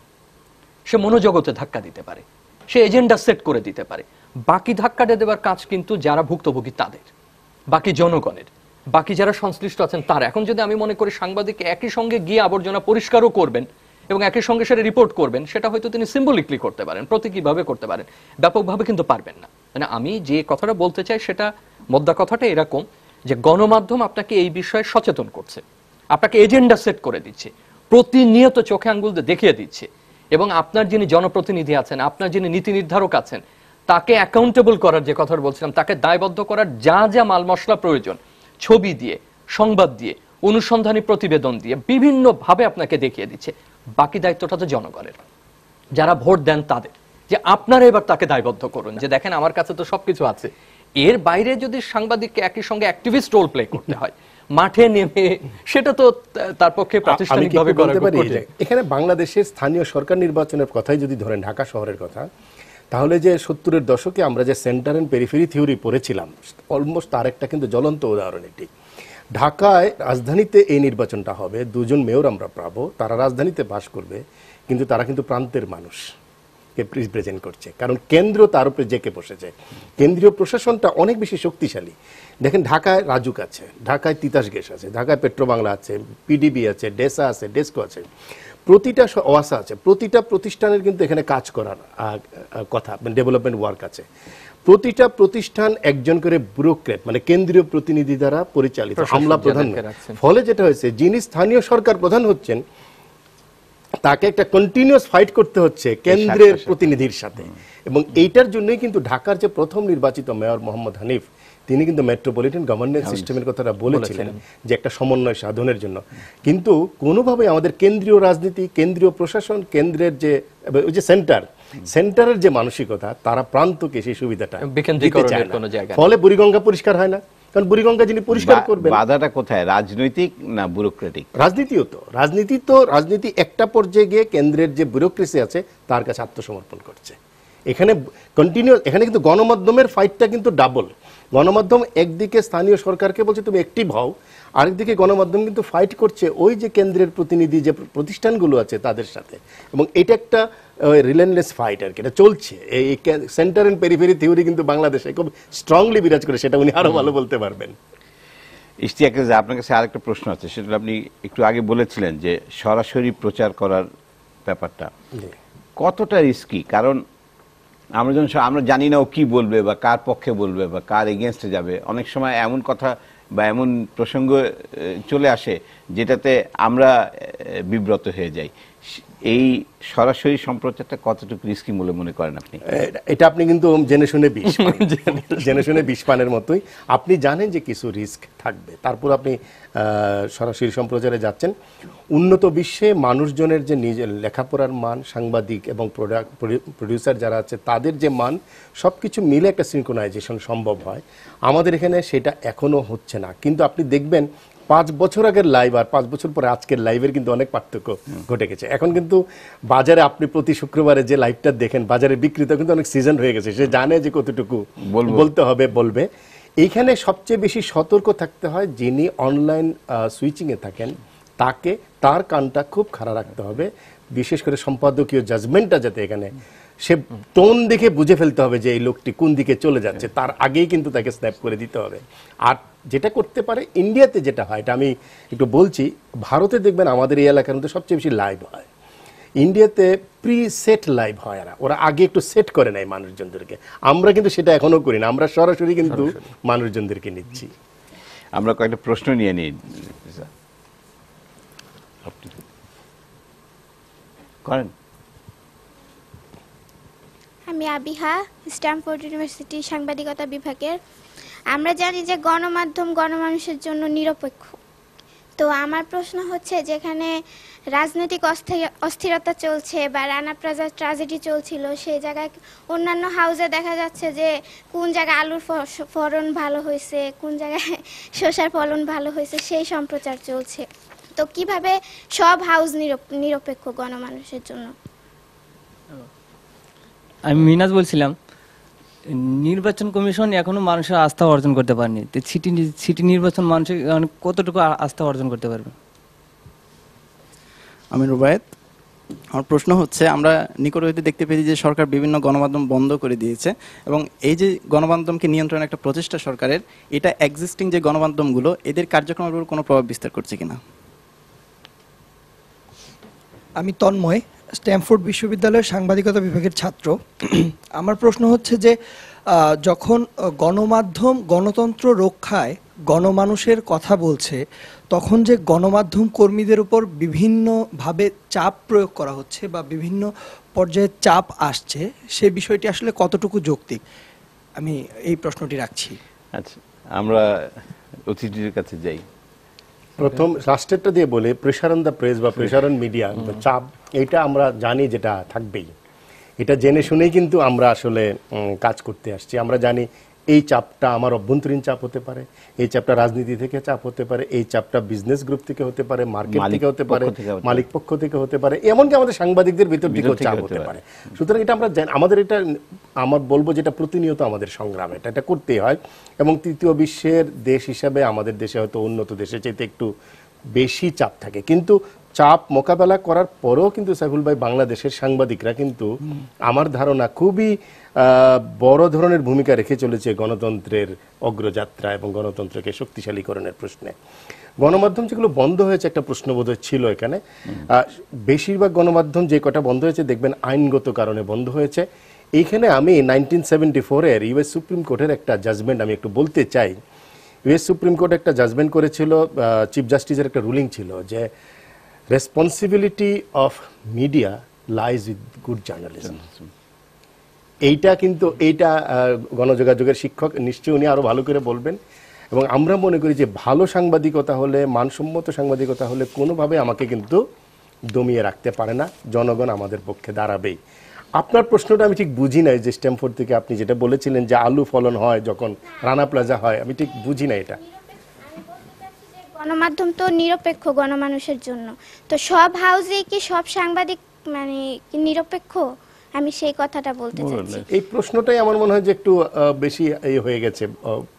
সে মনোজগতে ধাক্কা দিতে পারে, সে এজেন্ডা সেট করে দিতে পারে। বাকি ধাক্কাটা দেবার কাজ কিন্তু যারা ভুক্তভোগী তাদের, বাকি জনগণের, বাকি যারা সংশ্লিষ্ট আছেন তার। এখন যদি আমি মনে করি সাংবাদিক একই সঙ্গে গিয়ে আবর্জনা পরিষ্কারও করবেন এবং একই সঙ্গে সেটা রিপোর্ট করবেন, সেটা হয়তো তিনি সিম্বলিকলি করতে পারেন, প্রতীকীভাবে করতে পারেন, ব্যাপকভাবে কিন্তু পারবেন না। মানে আমি যে কথাটা বলতে চাই সেটা মোদ্দা কথাটা এরকম যে গণমাধ্যম আপনাকে এই বিষয়ে সচেতন করছে, আপনাকে এজেন্ডা সেট করে দিচ্ছে, প্রতিনিয়ত চোখে আঙ্গুল দেখিয়ে দিচ্ছে, এবং আপনার যিনি জনপ্রতিনিধি আছেন, আপনার যিনি নীতি নির্ধারক আছেন, তাকে অ্যাকাউন্টেবল করার যে কথা বলছিলাম, তাকে দায়বদ্ধ করার যা যা মাল মশলা প্রয়োজন, ছবি দিয়ে, সংবাদ দিয়ে, অনুসন্ধানী প্রতিবেদন দিয়ে বিভিন্নভাবে আপনাকে দেখিয়ে দিচ্ছে। বাকি দায়িত্বটা তো জনগণের, যারা ভোট দেন তাদের, যে আপনারা এবার তাকে দায়বদ্ধ করুন যে দেখেন আমার কাছে তো সবকিছু আছে। এর বাইরে যদি সাংবাদিককে একই সঙ্গে অ্যাক্টিভিস্ট রোল প্লে করতে হয় মাঠে নেমে, সেটা তো তার পক্ষে প্রাতিষ্ঠানিকভাবে করা কঠিন। এখানে বাংলাদেশের স্থানীয় সরকার নির্বাচনের কথাই যদি ধরেন, ঢাকা শহরের কথা, তাহলে যে 70-এর দশকে আমরা যে সেন্টার এন্ড পেরিফেরি থিওরি পড়েছিলাম, অলমোস্ট তার একটা কিন্তু জ্বলন্ত উদাহরণ এটি। ঢাকায় রাজধানীতে এই নির্বাচনটা হবে, 2 জন মেয়র আমরা পাবো, তারা রাজধানীতে বাস করবে, কিন্তু তারা কিন্তু প্রান্তের মানুষকে রিপ্রেজেন্ট করছে, কারণ কেন্দ্র তার উপরে জেকে বসেছে। কেন্দ্রীয় প্রশাসনটা অনেক বেশি শক্তিশালী। দেখেন ঢাকায় রাজুক আছে, ঢাকায় তিতাস গ্যাস আছে, ঢাকায় পেট্রোবাংলা আছে, পিডিবি আছে, ডেসা আছে, ডেস্কো আছে, প্রতিটা ওয়াসা আছে, প্রতিটা প্রতিষ্ঠানের কিন্তু এখানে কাজ করার কথা, ডেভেলপমেন্ট ওয়ার্ক আছে। প্রতিটা প্রতিষ্ঠান একজন করে ব্যুরোক্রেট, মানে কেন্দ্রীয় প্রতিনিধি দ্বারা পরিচালিত, আমলা প্রধান। ফলে যেটা হয়েছে, যিনি স্থানীয় সরকার প্রধান হচ্ছেন তাকে একটা কন্টিনিউয়াস ফাইট করতে হচ্ছে কেন্দ্রের প্রতিনিধির সাথে। এবং এইটার জন্যই কিন্তু ঢাকার যে প্রথম নির্বাচিত মেয়র মোহাম্মদ হানিফ, তিনি কিন্তু মেট্রোপলিটন গভর্নেন্স সিস্টেমের কথাটা বলেছিলেন যে একটা সমন্বয় সাধনের জন্য। কিন্তু কোনোভাবে আমাদের কেন্দ্রীয় রাজনীতি, কেন্দ্রীয় প্রশাসন, কেন্দ্রের যে ওই যে সেন্টারের যে মানসিকতা, তারা প্রান্তকে সেই সুবিধাটা দিতে চায় না। ফলে বুড়িগঙ্গা পরিষ্কার হয় না, কারণ বুড়িগঙ্গা যিনি পরিষ্কার করবেন। বাধাটা কোথায়, রাজনৈতিক না ব্যুরোক্রেটিক? রাজনীতি একটা পর্যায়ে গিয়ে কেন্দ্রের যে ব্যুরোক্রেসি আছে তার কাছে আত্মসমর্পণ করছে। এখানে এখানে কিন্তু গণমাধ্যমের ফাইটটা কিন্তু ডাবল। গণমাধ্যম একদিকে স্থানীয় সরকারকে বলছে তুমি অ্যাক্টিভ হও, আরেকদিকে গণমাধ্যম কিন্তু ফাইট করছে ওই যে কেন্দ্রের প্রতিনিধি যে প্রতিষ্ঠানগুলো আছে তাদের সাথে, এবং এটা একটা রিলেনলেস ফাইট আর কি, এটা চলছে। এই সেন্টার এন্ড পেরিফেরি থিওরি কিন্তু বাংলাদেশে খুব স্ট্রংলি বিরাজ করে, সেটা উনি আরো ভালো বলতে পারবেন। ইশতিয়াক, আপনার কাছে আরেকটা প্রশ্ন আছে, সেটা আপনি একটু আগে বলেছিলেন যে সরাসরি প্রচার করার ব্যাপারটা কতটা রিস্কি, কারণ আমরা জানি না ও কি বলবে বা কার পক্ষে বলবে বা কার এগেনস্টে যাবে। অনেক সময় এমন কথা বা এমন প্রসঙ্গ চলে আসে যেটাতে আমরা বিব্রত হয়ে যাই। এই সরাসরি সম্প্রচারটা কতটুকু রিস্কি বলে মনে করেন আপনি? এটা আপনি কিন্তু জেনে শুনে বিষ পানের মতোই। আপনি জানেন যে কিছু রিস্ক থাকবে, তারপর আপনি সরাসরি সম্প্রচারে যাচ্ছেন। উন্নত বিশ্বে মানুষজনের যে নিজের লেখাপড়ার মান, সাংবাদিক এবং প্রডিউসার যারা আছে তাদের যে মান, সব কিছু মিলে একটা সিনক্রোনাইজেশন সম্ভব হয়। আমাদের এখানে সেটা এখনো হচ্ছে না। কিন্তু আপনি দেখবেন 5 বছর আগের লাইভ আর 5 বছর পরে আজকের লাইভের কিন্তু অনেক পার্থক্য ঘটে গেছে। এখন কিন্তু বাজারে আপনি প্রতি শুক্রবারে যে লাইভটা দেখেন, বাজারে বিক্রিটা কিন্তু অনেক সিজন হয়ে গেছে, সে জানে যে কতটুকু বলতে হবে বলবে। এইখানে সবচেয়ে বেশি সতর্ক থাকতে হয় যিনি অনলাইন সুইচিংয়ে থাকেন, তার কানটা খুব খাড়া রাখতে হবে, বিশেষ করে সম্পাদকীয় জাজমেন্টটা যাতে এখানে সে টোন দেখে বুঝে ফেলতে হবে যে এই লোকটি কোন দিকে চলে যাচ্ছে, তার আগেই কিন্তু তাকে স্ন্যাপ করে দিতে হবে। আর যেটা করতে পারে ইন্ডিয়াতে যেটা হয়, এটা আমি একটু বলছি, ভারতে দেখবেন আমাদের এই এলাকার মধ্যে সবচেয়ে বেশি লাইভ হয়, ইন্ডিয়াতে প্রি সেট লাইভ হয়, ওরা আগে একটু সেট করে নেয় মানুষজনদেরকে। আমরা কিন্তু সেটা এখনো করি না, আমরা সরাসরি কিন্তু মানুষজনদেরকে নিচ্ছি। আমরা কয়েকটা প্রশ্ন নিয়ে নিই করেন। আমি আবিহা, স্ট্যামফোর্ড ইউনিভার্সিটি সাংবাদিকতা বিভাগের। আমরা জানি যে গণমাধ্যম গণমানুষের জন্য নিরপেক্ষ। তো আমার প্রশ্ন হচ্ছে, যেখানে রাজনৈতিক অস্থিরতা চলছে বা রানা প্লাজা ট্র্যাজেডি চলছিল, সেই জায়গায় অন্যান্য হাউসে দেখা যাচ্ছে যে কোন জায়গায় আলুর ফলন ভালো হয়েছে, কোন জায়গায় শসার ফলন ভালো হয়েছে, সেই সম্প্রচার চলছে। তো কিভাবে সব হাউস নিরপেক্ষ গণমানুষের জন্য? আমি মিনাজ বলছিলাম, নির্বাচন কমিশন এখনো মানুষের আস্থা অর্জন করতে পারেনি। সিটি নির্বাচন মানুষের কতটুকু আস্থা অর্জন করতে পারবে? আমি রুবায়েত। আমার প্রশ্ন হচ্ছে, আমরা নিকট হইতে দেখতে পেয়েছি যে সরকার বিভিন্ন গণমাধ্যম বন্ধ করে দিয়েছে, এবং এই যে গণমাধ্যমকে নিয়ন্ত্রণের একটা প্রচেষ্টা সরকারের, এটা এক্সিস্টিং যে গণমাধ্যমগুলো এদের কার্যক্রমের উপর কোনো প্রভাব বিস্তার করছে কিনা? আমি তন্ময়, স্ট্যামফোর্ড বিশ্ববিদ্যালয়ের সাংবাদিকতা বিভাগের ছাত্র। আমার প্রশ্ন হচ্ছে যে যখন গণমাধ্যম গণতন্ত্র রক্ষায় গণমানুষের কথা বলছে, তখন যে গণমাধ্যম কর্মীদের উপর বিভিন্নভাবে চাপ প্রয়োগ করা হচ্ছে বা বিভিন্ন পর্যায়ে চাপ আসছে, সে বিষয়টি আসলে কতটুকু যৌক্তিক, আমি এই প্রশ্নটি রাখছি। আচ্ছা, আমরা অতিথিদের কাছে যাই। প্রথম রাষ্ট্রেরটা দিয়ে বলে প্রেশার অন দ্য প্রেস বা প্রেশার অন মিডিয়া, চাপ, এটা আমরা জানি যেটা থাকবেই, এটা জেনে শুনেই কিন্তু আমরা আসলে কাজ করতে আসছি। আমরা জানি এই চাপটা আমার অভ্যন্তরীণ চাপ হতে পারে, এই চাপটা রাজনীতি থেকে চাপ হতে পারে, এই চাপটা বিজনেস গ্রুপ থেকে হতে পারে, মার্কেট থেকে হতে পারে, মালিক পক্ষ থেকে হতে পারে, এমনকি আমাদের সাংবাদিকদের ভিতর থেকেও চাপ হতে পারে। সুতরাং এটা আমরা আমাদের এটা আমার বলবো যেটা প্রতিনিয়ত আমাদের সংগ্রাম, এটা করতেই হয়। এবং তৃতীয় বিশ্বের দেশ হিসাবে আমাদের দেশে হয়তো উন্নত দেশের চাইতে একটু বেশি চাপ থাকে, কিন্তু চাপ মোকাবেলা করার পরেও কিন্তু সাইফুল ভাই, বাংলাদেশের সাংবাদিকরা কিন্তু আমার ধারণা খুবই বড় ধরনের ভূমিকা রেখে চলেছে গণতন্ত্রের অগ্রযাত্রা এবং গণতন্ত্রকে শক্তিশালীকরণের প্রশ্নে। গণমাধ্যম যেগুলো বন্ধ হয়েছে, একটা প্রশ্নবোধ ছিল এখানে, বেশিরভাগ গণমাধ্যম যে কটা বন্ধ হয়েছে দেখবেন আইনগত কারণে বন্ধ হয়েছে। এইখানে আমি 1974-এর ইউএস সুপ্রিম কোর্টের একটা জাজমেন্ট আমি একটু বলতে চাই। ইউএস সুপ্রিম কোর্ট একটা জাজমেন্ট করেছিল, চিফ জাস্টিসের একটা রুলিং ছিল যে responsibility of media lies with good journalism. এইটা কিন্তু গণযোগাযোগের শিক্ষক নিশ্চয়ই উনি আরো ভালো করে বলবেন। এবং আমরা মনে করি যে ভালো সাংবাদিকতা হলে, মানসম্মত সাংবাদিকতা হলে কোনোভাবে আমাকে কিন্তু দমিয়ে রাখতে পারে না, জনগণ আমাদের পক্ষে দাঁড়াবেই। আপনার প্রশ্নটা আমি ঠিক বুঝি নাই, যে স্ট্যামফোর্ড থেকে আপনি যেটা বলেছিলেন যে আলু ফলন হয় যখন রানা প্লাজা হয়, আমি ঠিক বুঝি না এটা। গণমাধ্যম তো নিরপেক্ষ গণমানুষের জন্য, তো সব হাউসে কি সব সাংবাদিক মানে কি নিরপেক্ষ, আমি সেই কথাটা বলতে চাচ্ছি। এই প্রশ্নটাই আমার মনে হয় যে একটু বেশি এই হয়ে গেছে,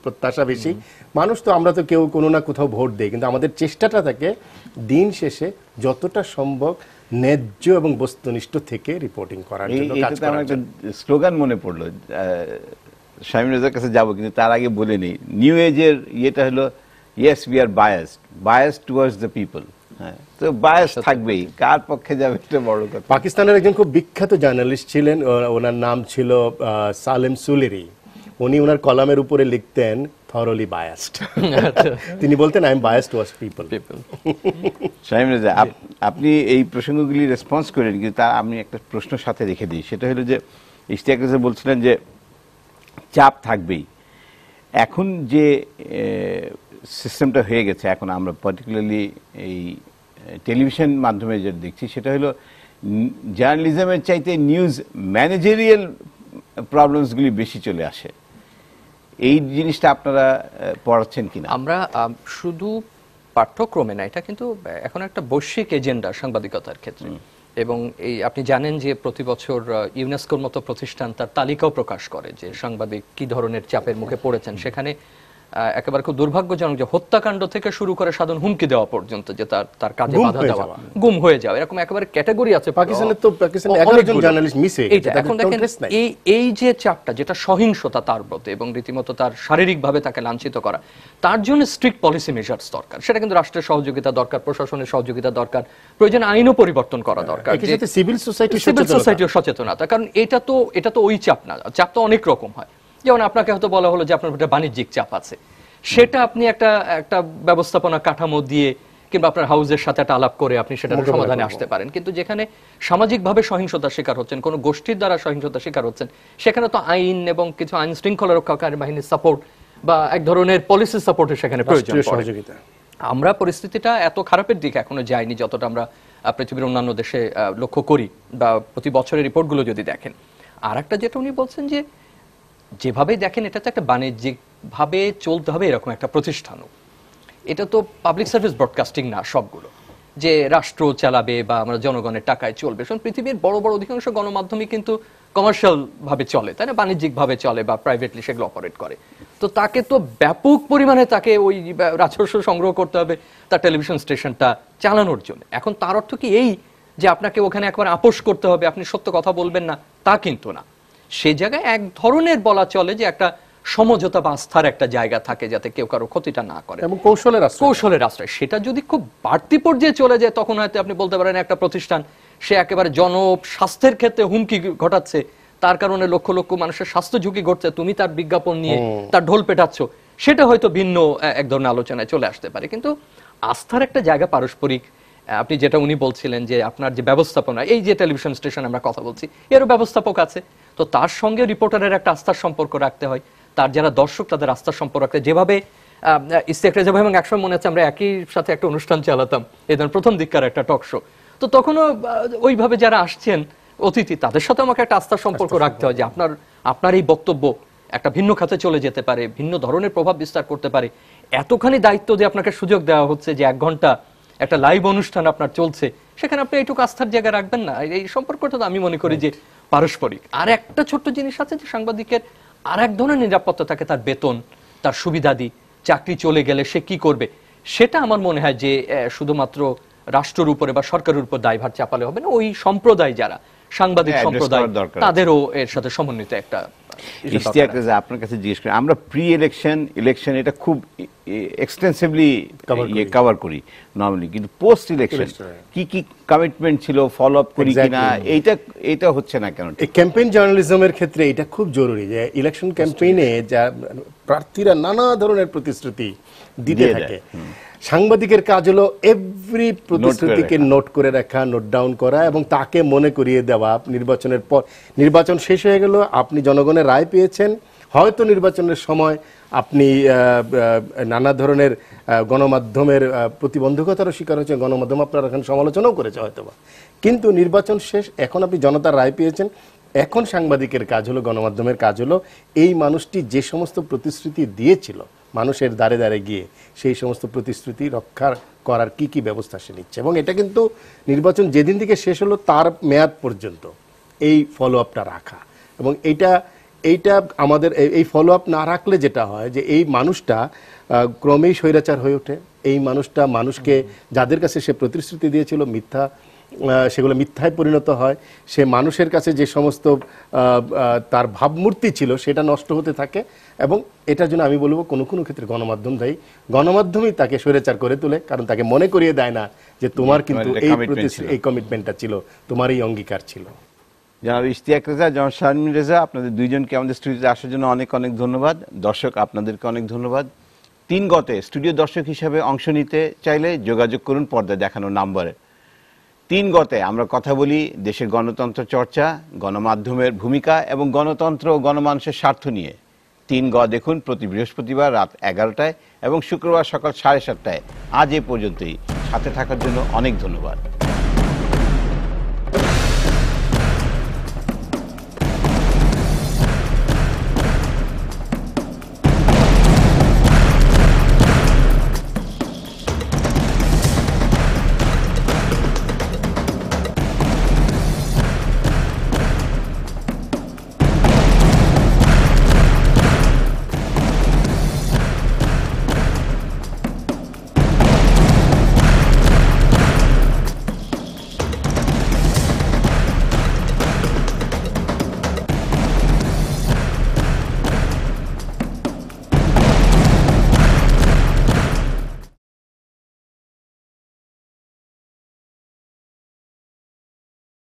প্রত্যাশা বেশি। মানুষ তো, আমরা তো কেউ কোনো না কোথাও ভোট দেই, কিন্তু আমাদের চেষ্টাটা থাকে দিন শেষে যতটা সম্ভব ন্যায্য এবং বস্তুনিষ্ঠ থেকে রিপোর্টিং করার জন্য কাজ করা। আমার একটা স্লোগান মনে পড়লো, শামীম রেজার কাছে যাব, কিন্তু তার আগে বলে নেই, নিউ এজের ইয়েটা হলো yes we are biased towards the people. হ্যাঁ, তো বায়াস থাকবেই, কার পক্ষে যাবে এটা বড় কথা। পাকিস্তানের একজন খুব বিখ্যাত জার্নালিস্ট ছিলেন, ওনার নাম ছিল সালেম সুলেরি। উনি ওনার কলামের উপরে লিখতেন thoroughly biased, তিনি বলতেন I am biased towards people. Shamim Reza, আপনি এই প্রসঙ্গগুলি রেসপন্স করেন, কিন্তু তা আমি একটা প্রশ্ন সাথে রেখে দিই, সেটা হলো যে ইশতিয়াক রেজা বলছিলেন যে চাপ থাকবেই। এখন যে সিস্টেমটা হয়ে গেছে, এখন আমরা পার্টিকুলারলি এই টেলিভিশন মাধ্যমে যেটা দেখছি, সেটা হলো জার্নালিজমের চাইতে নিউজ ম্যানেজারিয়াল প্রবলেমসগুলি বেশি চলে আসে। এই জিনিসটা আপনারা পড়াচ্ছেন কিনা? আমরা শুধু পাঠ্যক্রমে না, এটা কিন্তু এখন একটা বৈশ্বিক এজেন্ডা সাংবাদিকতার ক্ষেত্রে। এবং এই আপনি জানেন যে প্রতি বছর ইউনেস্কোর মতো প্রতিষ্ঠান তার তালিকাও প্রকাশ করে যে সাংবাদিক কি ধরনের চাপের মুখে পড়েছেন। সেখানে একেবারে খুব দুর্ভাগ্যজনক যে হত্যাকাণ্ড থেকে শুরু করে সাধারণ হুমকি দেওয়া পর্যন্ত, যে তার কাজে বাধা দেওয়া, গুম হয়ে যাওয়া, এরকম একেবারে ক্যাটাগরি আছে। পাকিস্তানে তো 11 জন জার্নালিস্ট মিস হয়ে গেছে। এখন দেখেন এই যে চাপটা, যেটা সহিংসতা তার প্রতি এবং রীতিমতো তার শারীরিকভাবে তাকে লাঞ্ছিত করা, তার জন্য স্ট্রিক্ট পলিসি মেজার্স দরকার। সেটা কিন্তু রাষ্ট্রের সহযোগিতা দরকার, প্রশাসনের সহযোগিতা দরকার, প্রয়োজনে আইনও পরিবর্তন করা দরকার, সিভিল সোসাইটির সচেতনতা। কারণ এটা তো ওই চাপ না, চাপ তো অনেক রকম হয়। যেমন আপনাকে হয়তো বলা হলো যে আপনার একটা বাণিজ্যিক চাপ আছে, সেটা আপনি একটা ব্যবস্থাপনা কাঠামো দিয়ে কিংবা আপনার হাউসের সাথে একটা আলাপ করে আপনি সেটার সমাধানে আসতে পারেন। কিন্তু যেখানে সামাজিকভাবে সহিংসতার শিকার হচ্ছেন, কোনো গোষ্ঠীর দ্বারা সহিংসতার শিকার হচ্ছেন, সেখানে তো আইন এবং কিছু আইন শৃঙ্খলা রক্ষাকারী বাহিনীর সাপোর্ট বা এক ধরনের পলিসি সাপোর্টের সেখানে প্রয়োজন পড়ে। আমরা পরিস্থিতিটা এত খারাপের দিকে এখনো যায়নি যতটা আমরা পৃথিবীর অন্যান্য দেশে লক্ষ্য করি বা প্রতি বছরের রিপোর্টগুলো যদি দেখেন। আর একটা যেটা উনি বলছেন যে যেভাবেই দেখেন, এটা তো একটা বাণিজ্যিক ভাবে চলতে হবে এরকম একটা প্রতিষ্ঠানও। এটা তো পাবলিক সার্ভিস ব্রডকাস্টিং না সবগুলো, যে রাষ্ট্র চালাবে বা আমরা জনগণের টাকায় চলবে। পৃথিবীর বড় বড় অধিকাংশ গণমাধ্যমই কিন্তু কমার্শিয়াল ভাবে চলে, তাই না, বাণিজ্যিক ভাবে চলে বা প্রাইভেটলি সেগুলো অপারেট করে। তো তাকে তো ব্যাপক পরিমাণে তাকে ওই রাজস্ব সংগ্রহ করতে হবে তার টেলিভিশন স্টেশনটা চালানোর জন্য। এখন তার অর্থ কি এই যে আপনাকে ওখানে একবার আপোষ করতে হবে, আপনি সত্য কথা বলবেন না, তা কিন্তু না। সেই জায়গায় এক ধরনের বলা চলে যে একটা সমঝোতা বা আস্থার একটা জায়গা থাকে, যাতে কেউ কারো ক্ষতিটা না করে, এবং কৌশলের আশ্রয়। সেটা যদি খুব বাড়তি পর্যায়ে চলে যায়, তখন হয়তো আপনি বলতে পারেন একটা প্রতিষ্ঠান সে একেবারে জনস্বাস্থ্যের ক্ষেত্রে হুমকি ঘটাচ্ছে, তার কারণে লক্ষ লক্ষ মানুষের স্বাস্থ্য ঝুঁকি ঘটছে, তুমি তার বিজ্ঞাপন নিয়ে তার ঢোল পেটাচ্ছ, সেটা হয়তো ভিন্ন এক ধরনের আলোচনায় চলে আসতে পারে। কিন্তু আস্থার একটা জায়গা পারস্পরিক, আপনি যেটা উনি বলছিলেন যে আপনার যে ব্যবস্থাপনা, এই যে টেলিভিশন স্টেশন আমরা কথা বলছি, এরও ব্যবস্থাপক আছে, তো তার সঙ্গে রিপোর্টারের একটা আস্থার সম্পর্ক রাখতে হয়, তার যারা দর্শক তাদের আস্থার সম্পর্ক রাখতে। যেভাবে ইশতিয়াক রেজা ভাই এবং একসময় মনে হচ্ছে আমরা একই সাথে একটা অনুষ্ঠান চালাতাম, এই ধরনের প্রথম দিককার একটা টক শো, তো তখনও ওইভাবে যারা আসছেন অতিথি, তাদের সাথে আমাকে একটা আস্থার সম্পর্ক রাখতে হয় যে আপনার এই বক্তব্য একটা ভিন্ন খাতে চলে যেতে পারে, ভিন্ন ধরনের প্রভাব বিস্তার করতে পারে। এতখানি দায়িত্ব দিয়ে আপনাকে সুযোগ দেওয়া হচ্ছে যে 1 ঘন্টা একটা লাইভ অনুষ্ঠান আপনার চলছে, সেখানে আপনি এইটুকু আস্থার জায়গা রাখবেন না। এই সম্পর্কটা তো আমি মনে করি যে পারস্পরিক। আর একটা ছোট্ট জিনিস আছে যে সাংবাদিকের আর এক ধরনের নিরাপত্তা থাকে, তার বেতন, তার সুবিধাদি, চাকরি চলে গেলে সে কি করবে, সেটা আমার মনে হয় যে শুধুমাত্র রাষ্ট্রের উপরে বা সরকারের উপর দায়ভার চাপালে হবে না। ওই সম্প্রদায় যারা সাংবাদিক সম্প্রদায়, তাদেরও এর সাথে সমন্বিত একটা। ইশতিয়াক রেজা, আপনার কাছে জিজ্ঞেস করি, আমরা প্রি ইলেকশন এটা খুব এক্সটেন্সিভলি কভার করি নরমালি, কিন্তু পোস্ট ইলেকশন কি কি কমিটমেন্ট ছিল, ফলো আপ করি কিনা, এইটা হচ্ছে না কেন? ক্যাম্পেইন জার্নালিজমের ক্ষেত্রে এটা খুব জরুরি যে ইলেকশন ক্যাম্পেইনে যা প্রার্থীরা নানা ধরনের প্রতিশ্রুতি দিতে থাকে, সাংবাদিকের কাজ হলো এভরি প্রতিশ্রুতিকে নোট করে রাখা, নোট ডাউন করা এবং তাকে মনে করিয়ে দেওয়া। নির্বাচনের পর, নির্বাচন শেষ হয়ে গেল, আপনি জনগণের রায় পেয়েছেন, হয়তো নির্বাচনের সময় আপনি নানা ধরনের গণমাধ্যমের প্রতিবন্ধকতারও শিকার হয়েছে, গণমাধ্যম আপনার এখন সমালোচনাও করেছে হয়তোবা, কিন্তু নির্বাচন শেষ, এখন আপনি জনতার রায় পেয়েছেন, এখন সাংবাদিকের কাজ হলো, গণমাধ্যমের কাজ হলো এই মানুষটি যে সমস্ত প্রতিশ্রুতি দিয়েছিল মানুষের দ্বারে দ্বারে গিয়ে সেই সমস্ত প্রতিশ্রুতি রক্ষা করার কি কি ব্যবস্থা সে নিচ্ছে। এবং এটা কিন্তু নির্বাচন যেদিন থেকে শেষ হলো তার মেয়াদ পর্যন্ত এই ফলো আপটা রাখা। এবং এইটা আমাদের এই ফলো আপ না রাখলে যেটা হয় যে এই মানুষটা ক্রমেই স্বৈরাচার হয়ে ওঠে। এই মানুষটা মানুষকে যাদের কাছে সে প্রতিশ্রুতি দিয়েছিল সেগুলো মিথ্যায় পরিণত হয়। সে মানুষের কাছে যে সমস্ত তার ভাবমূর্তি ছিল সেটা নষ্ট হতে থাকে। এবং এটার জন্য আমি বলবো কোনো কোনো ক্ষেত্রে গণমাধ্যম দায়ী। গণমাধ্যমই তাকে স্বৈরাচার করে তোলে, কারণ তাকে মনে করিয়ে দেয় না যে তোমার কিন্তু এই কমিটমেন্টটা ছিল, তোমার এই অঙ্গীকার ছিল। জনাব ইশতিয়াক রেজা, জনাব শামীম রেজা, আপনাদের দুইজনকে আমাদের স্টুডিওতে আসার জন্য অনেক অনেক ধন্যবাদ। দর্শক আপনাদেরকে অনেক ধন্যবাদ। 3 গতে স্টুডিও দর্শক হিসাবে অংশ নিতে চাইলে যোগাযোগ করুন পর্দায় দেখানো নাম্বারে। 3 গতে আমরা কথা বলি দেশের গণতন্ত্র চর্চা, গণমাধ্যমের ভূমিকা এবং গণতন্ত্র ও গণমানুষের স্বার্থ নিয়ে। 3 গ দেখুন প্রতি বৃহস্পতিবার রাত 11টায় এবং শুক্রবার সকাল 7:30টায়। আজ এ পর্যন্তই। সাথে থাকার জন্য অনেক ধন্যবাদ।